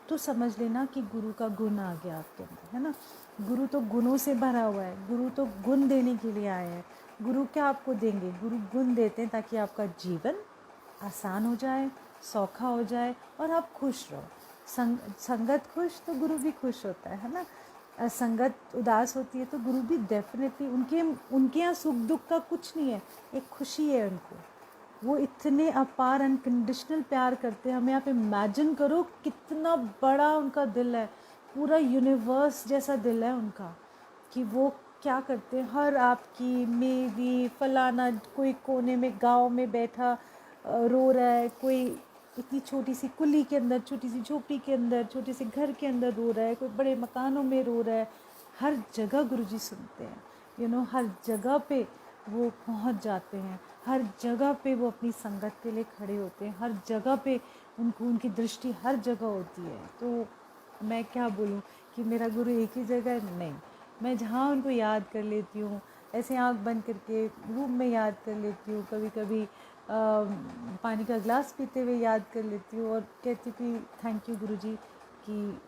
तो समझ लेना कि गुरु का गुण आ गया आपके अंदर, है ना। गुरु तो गुणों से भरा हुआ है, गुरु तो गुण देने के लिए आए हैं। गुरु क्या आपको देंगे? गुरु गुण देते हैं ताकि आपका जीवन आसान हो जाए, सौखा हो जाए, और आप खुश रहो। संगत खुश तो गुरु भी खुश होता है ना। संगत उदास होती है तो गुरु भी डेफिनेटली, उनके यहाँ सुख दुख का कुछ नहीं है, एक खुशी है उनको। वो इतने अपार अनकंडीशनल प्यार करते हैं हमें। आप इमेजिन करो कितना बड़ा उनका दिल है, पूरा यूनिवर्स जैसा दिल है उनका, कि वो क्या करते हैं। हर आपकी मेरी फलाना, कोई कोने में गांव में बैठा रो रहा है, कोई इतनी छोटी सी कुली के अंदर, छोटी सी झोपड़ी के अंदर, छोटे से घर के अंदर रो रहा है, कोई बड़े मकानों में रो रहा है। हर जगह गुरुजी सुनते हैं, हर जगह पे वो पहुंच जाते हैं, हर जगह पे वो अपनी संगत के लिए खड़े होते हैं, हर जगह पे उनको, उनकी दृष्टि हर जगह होती है। तो मैं क्या बोलूँ कि मेरा गुरु एक ही जगह है? नहीं, मैं जहाँ उनको याद कर लेती हूँ, ऐसे आँख बंद करके रूम में याद कर लेती हूँ, कभी कभी पानी का ग्लास पीते हुए याद कर लेती हूँ, और कहती हूँ कि थैंक यू गुरुजी कि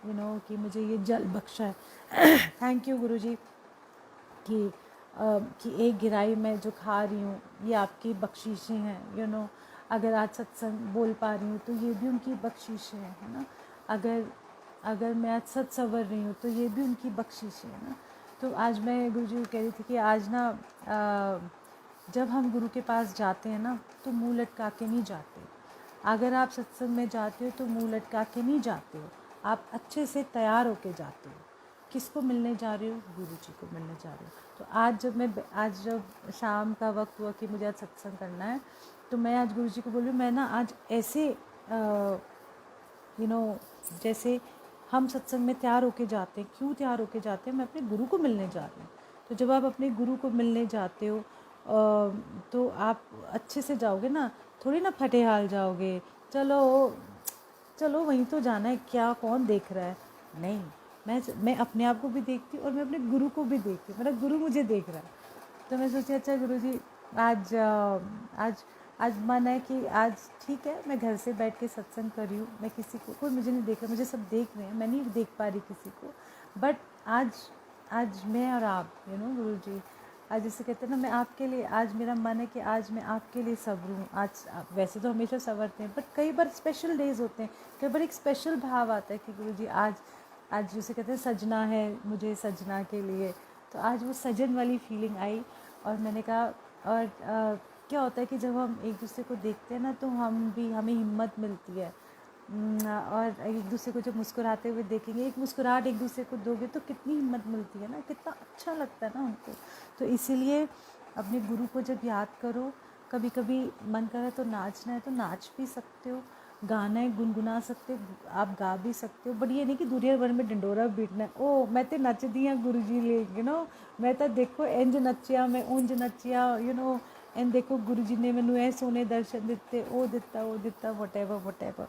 कि मुझे ये जल बख्शा है। थैंक यू गुरुजी कि एक गिराई मैं जो खा रही हूँ, ये आपकी बख्शिशें हैं। अगर आज सत्संग बोल पा रही हूँ तो ये भी उनकी बख्शिशें हैं, है ना। अगर मैं आज सच संवर रही हूँ तो ये भी उनकी बख्शिशें हैं ना। तो आज मैं गुरुजी को कह रही थी कि आज ना जब हम गुरु के पास जाते हैं ना, तो मुँह लटका के नहीं जाते। अगर आप सत्संग में जाते हो तो मुँह लटका के नहीं जाते हो, आप अच्छे से तैयार होके जाते हो। किसको मिलने जा रहे हो? गुरु जी को मिलने जा रहे हो। तो आज जब शाम का वक्त हुआ कि मुझे आज सत्संग करना है, तो मैं आज गुरु जी को बोली, मैं ना आज ऐसे जैसे हम सत्संग में तैयार होके जाते हैं, क्यों तैयार होके जाते हैं? मैं अपने गुरु को मिलने जा रही हूँ। तो जब आप अपने गुरु को मिलने जाते हो तो आप अच्छे से जाओगे ना, थोड़ी ना फटे हाल जाओगे, चलो चलो वहीं तो जाना है, क्या कौन देख रहा है? नहीं, मैं अपने आप को भी देखती हूँ और मैं अपने गुरु को भी देखती हूँ, मेरा गुरु मुझे देख रहा है। तो मैं सोची अच्छा गुरु जी, आज आज आज मन है कि आज ठीक है, मैं घर से बैठ के सत्संग कर रही हूँ, मैं किसी को, कोई मुझे नहीं देख रहा, मुझे सब देख रहे हैं, मैं नहीं देख पा रही किसी को, बट आज आज मैं और आप गुरु जी, आज जैसे कहते हैं ना, मैं आपके लिए, आज मेरा मन है कि आज मैं आपके लिए सब्र हूँ। आज वैसे तो हमेशा सवरते हैं, बट कई बार स्पेशल डेज होते हैं, कई बार एक स्पेशल भाव आता है कि गुरु जी आज आज जैसे कहते हैं सजना है मुझे सजना के लिए, तो आज वो सजन वाली फीलिंग आई। और मैंने कहा और क्या होता है कि जब हम एक दूसरे को देखते हैं ना, तो हमें हिम्मत मिलती है। और एक दूसरे को जब मुस्कुराते हुए देखेंगे, एक मुस्कुराहट एक दूसरे को दोगे तो कितनी हिम्मत मिलती है ना, कितना अच्छा लगता है ना उनको। तो इसीलिए अपने गुरु को जब याद करो, कभी कभी मन करे तो नाचना है तो नाच भी सकते हो, गाना है गुनगुना सकते हो, आप गा भी सकते हो, बट ये नहीं कि दुनिया भर में डंडोरा बीटना है। ओ मैं तो नचदी हाँ गुरु जी ले, मैं तो देखो इंज नचिया, मैं उंज नचिया, एंड देखो गुरु जी ने मैनू ए सोने दर्शन दिते, वो दिता वट।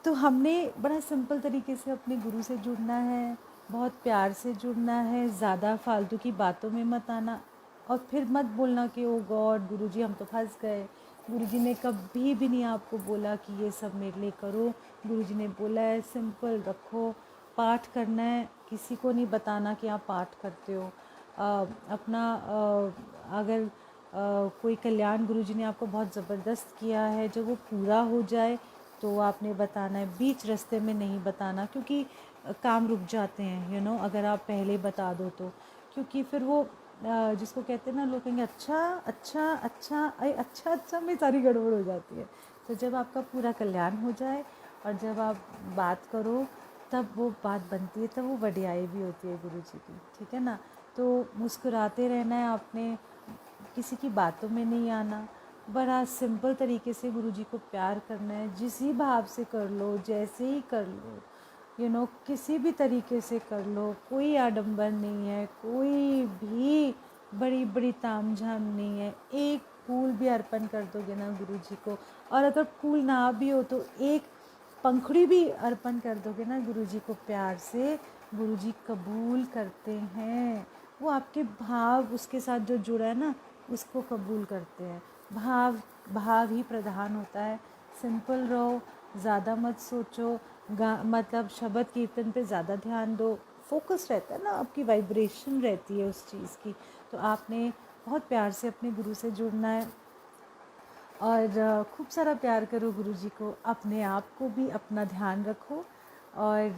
तो हमने बड़ा सिंपल तरीके से अपने गुरु से जुड़ना है, बहुत प्यार से जुड़ना है, ज़्यादा फालतू की बातों में मत आना, और फिर मत बोलना कि ओ गॉड गुरुजी हम तो फंस गए। गुरुजी ने कभी भी नहीं आपको बोला कि ये सब मेरे लिए करो। गुरुजी ने बोला है सिंपल रखो, पाठ करना है, किसी को नहीं बताना कि आप पाठ करते हो। अपना अगर कोई कल्याण गुरुजी ने आपको बहुत ज़बरदस्त किया है, जब वो पूरा हो जाए तो आपने बताना है, बीच रास्ते में नहीं बताना, क्योंकि काम रुक जाते हैं अगर आप पहले बता दो तो, क्योंकि फिर वो जिसको कहते हैं ना, लोग कहेंगे अच्छा अच्छा अच्छा, अरे अच्छा अच्छा में सारी गड़बड़ हो जाती है। तो जब आपका पूरा कल्याण हो जाए और जब आप बात करो, तब वो बात बनती है, तब वो बढ़ियाई भी होती है गुरु जी की, ठीक है ना। तो मुस्कुराते रहना है आपने, किसी की बातों में नहीं आना, बड़ा सिंपल तरीके से गुरु जी को प्यार करना है, जिस ही भाव से कर लो, जैसे ही कर लो, किसी भी तरीके से कर लो, कोई आडंबर नहीं है, कोई भी बड़ी बड़ी तामझाम नहीं है। एक फूल भी अर्पण कर दोगे ना गुरु जी को, और अगर फूल ना भी हो तो एक पंखुड़ी भी अर्पण कर दोगे ना गुरु जी को प्यार से, गुरु जी कबूल करते हैं। वो आपके भाव उसके साथ जो जुड़ा है ना, उसको कबूल करते हैं। भाव भाव ही प्रधान होता है। सिंपल रहो, ज़्यादा मत सोचो, मतलब शब्द कीर्तन पे ज़्यादा ध्यान दो, फोकस रहता है ना, आपकी वाइब्रेशन रहती है उस चीज़ की। तो आपने बहुत प्यार से अपने गुरु से जुड़ना है, और खूब सारा प्यार करो गुरु जी को, अपने आप को भी अपना ध्यान रखो, और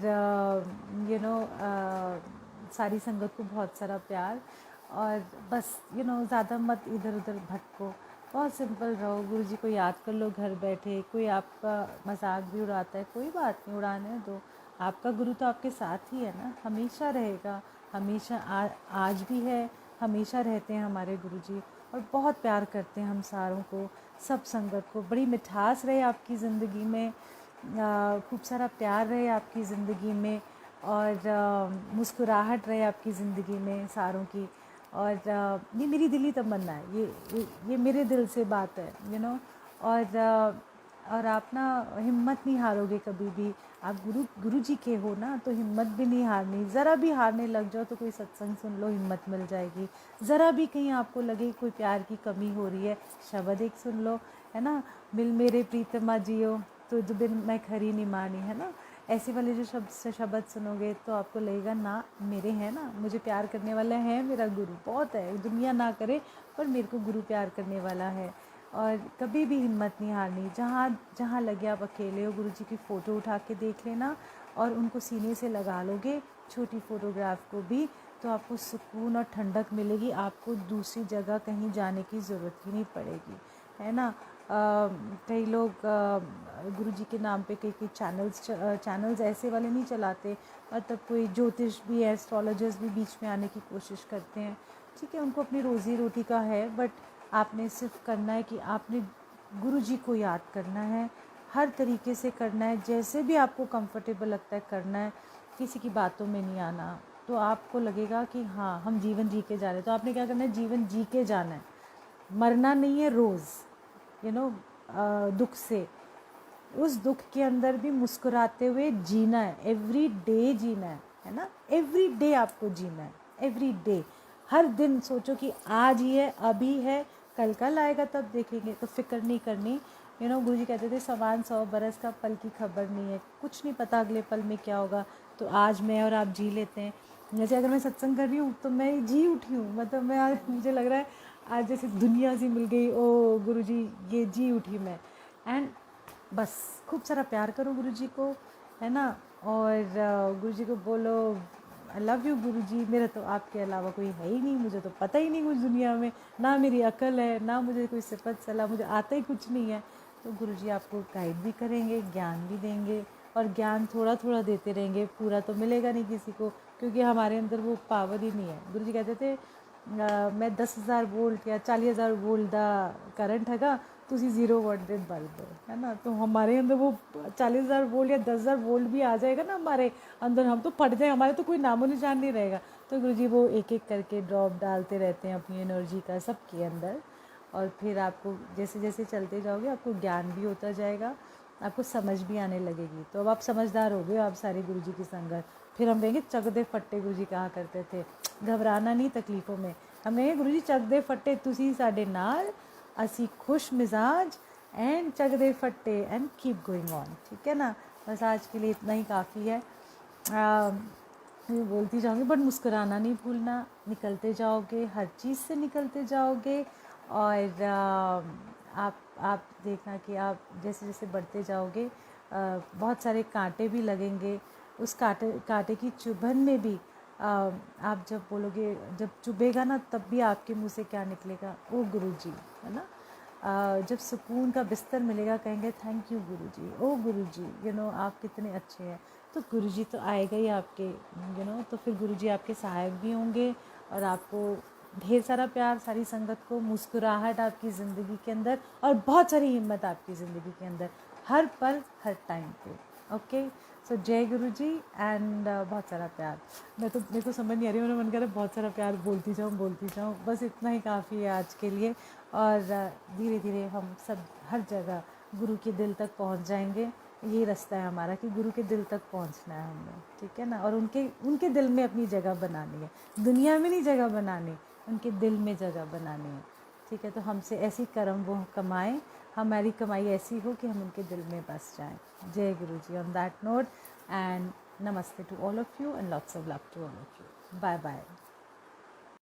सारी संगत को बहुत सारा प्यार, और बस ज़्यादा मत इधर उधर भटको, बहुत सिंपल रहो, गुरु जी को याद कर लो घर बैठे। कोई आपका मजाक भी उड़ाता है, कोई बात नहीं, उड़ाने दो, आपका गुरु तो आपके साथ ही है ना, हमेशा रहेगा, हमेशा आज भी है, हमेशा रहते हैं हमारे गुरु जी, और बहुत प्यार करते हैं हम सारों को, सब संगत को। बड़ी मिठास रहे आपकी ज़िंदगी में, खूब सारा प्यार रहे आपकी ज़िंदगी में, और मुस्कुराहट रहे आपकी ज़िंदगी में सारों की। और ये मेरी दिली तमन्ना है, ये मेरे दिल से बात है और आप ना हिम्मत नहीं हारोगे कभी भी। आप गुरु जी के हो ना, तो हिम्मत भी नहीं हारनी। ज़रा भी हारने लग जाओ तो कोई सत्संग सुन लो, हिम्मत मिल जाएगी। ज़रा भी कहीं आपको लगे कोई प्यार की कमी हो रही है, शब्द एक सुन लो, है ना, मिल मेरे प्रीतमा जियो तुझ बिन मैं खरी नहीं मानी, है ना। ऐसे वाले जो शब्द सुनोगे तो आपको लगेगा ना, मेरे हैं ना, मुझे प्यार करने वाला है, मेरा गुरु बहुत है, दुनिया ना करे पर मेरे को गुरु प्यार करने वाला है। और कभी भी हिम्मत नहीं हारनी, जहाँ जहाँ लगे आप अकेले हो, गुरु जी की फ़ोटो उठा के देख लेना और उनको सीने से लगा लोगे, छोटी फ़ोटोग्राफ को भी, तो आपको सुकून और ठंडक मिलेगी, आपको दूसरी जगह कहीं जाने की ज़रूरत ही नहीं पड़ेगी, है ना। कई लोग गुरु जी के नाम पे कई चैनल्स ऐसे वाले नहीं चलाते, मतलब कोई ज्योतिष भी है, एस्ट्रोलॉजर्स भी बीच में आने की कोशिश करते हैं, ठीक है, उनको अपनी रोज़ी रोटी का है, बट आपने सिर्फ करना है कि आपने गुरु जी को याद करना है, हर तरीके से करना है, जैसे भी आपको कंफर्टेबल लगता है करना है, किसी की बातों में नहीं आना। तो आपको लगेगा कि हाँ हम जीवन जी के जा रहे हैं, तो आपने क्या करना है, जीवन जी के जाना है, मरना नहीं है रोज़, दुख से, उस दुख के अंदर भी मुस्कुराते हुए जीना है, एवरी डे जीना है ना, एवरी डे आपको जीना है, एवरी डे, हर दिन सोचो कि आज ही है, अभी है, कल आएगा तब देखेंगे, तो फिक्र नहीं करनी। गुरुजी कहते थे समान 100 बरस का, पल की खबर नहीं है, कुछ नहीं पता अगले पल में क्या होगा, तो आज मैं और आप जी लेते हैं। जैसे अगर मैं सत्संग कर रही हूँ तो मैं जी उठी हूँ, मतलब मैं आज, मुझे लग रहा है आज जैसे दुनिया सी मिल गई, ओ गुरुजी ये जी उठी मैं। एंड बस खूब सारा प्यार करो गुरुजी को, है ना, और गुरुजी को बोलो आई लव यू गुरुजी, मेरा तो आपके अलावा कोई है ही नहीं, मुझे तो पता ही नहीं कुछ दुनिया में, ना मेरी अकल है, ना मुझे कोई सिफत सलाह, मुझे आता ही कुछ नहीं है। तो गुरुजी आपको गाइड भी करेंगे, ज्ञान भी देंगे, और ज्ञान थोड़ा थोड़ा देते रहेंगे, पूरा तो मिलेगा नहीं किसी को, क्योंकि हमारे अंदर वो पावर ही नहीं है। गुरुजी कहते थे मैं 10,000 वोल्ट या 40,000 वोल्ट का करंट हैगा, ਤੁਸੀਂ 0 वाट दे बल्ब है ना, तो हमारे अंदर वो 40,000 वोल्ट या 10,000 वोल्ट भी आ जाएगा ना हमारे अंदर, हम तो फट जाए, हमारे तो कोई नामो निशान नहीं रहेगा। तो गुरुजी वो एक एक करके ड्रॉप डालते रहते हैं अपनी एनर्जी का सबके अंदर, और फिर आपको जैसे जैसे चलते जाओगे आपको ज्ञान भी होता जाएगा, आपको समझ भी आने लगेगी, तो अब आप समझदार हो गए, आप सारे गुरुजी की संगत। फिर हम कहेंगे चक दे फट्टे, गुरुजी कहा करते थे, घबराना नहीं तकलीफ़ों में, हम कहेंगे गुरुजी चक दे फट्टे तुसी साडे नाल, असी खुश मिजाज एंड चक दे फट्टे एंड कीप गोइंग ऑन, ठीक है ना। बस आज के लिए इतना ही काफ़ी है। मैं बोलती जाऊँगी, बट मुस्कुराना नहीं भूलना, निकलते जाओगे, हर चीज़ से निकलते जाओगे, और आप देखना कि आप जैसे जैसे बढ़ते जाओगे बहुत सारे कांटे भी लगेंगे, उस कांटे की चुभन में भी आप जब बोलोगे, जब चुभेगा ना तब भी आपके मुंह से क्या निकलेगा, ओ गुरुजी, है ना। जब सुकून का बिस्तर मिलेगा कहेंगे थैंक यू गुरुजी, ओ गुरुजी, आप कितने अच्छे हैं, तो गुरुजी तो आएगा ही आपके, तो फिर गुरुजी आपके सहायक भी होंगे, और आपको ढेर सारा प्यार, सारी संगत को, मुस्कुराहट आपकी ज़िंदगी के अंदर, और बहुत सारी हिम्मत आपकी ज़िंदगी के अंदर, हर पल हर टाइम पे। ओके, सो जय गुरु जी एंड बहुत सारा प्यार। मेरे को समझ नहीं आ रही, मेरा मन कर रहा है बहुत सारा प्यार बोलती जाऊँ, बस इतना ही काफ़ी है आज के लिए, और धीरे धीरे हम सब हर जगह गुरु के दिल तक पहुंच जाएंगे। ये रास्ता है हमारा कि गुरु के दिल तक पहुंचना है हमने, ठीक है ना, और उनके दिल में अपनी जगह बनानी है, दुनिया में नहीं जगह बनानी, उनके दिल में जगह बनानी है, ठीक है। तो हमसे ऐसी कर्म वो कमाएं, हमारी कमाई ऐसी हो कि हम उनके दिल में बस जाएं। जय Guru ji on that note, and नमस्ते to all of you and lots of love to all of you. Bye bye.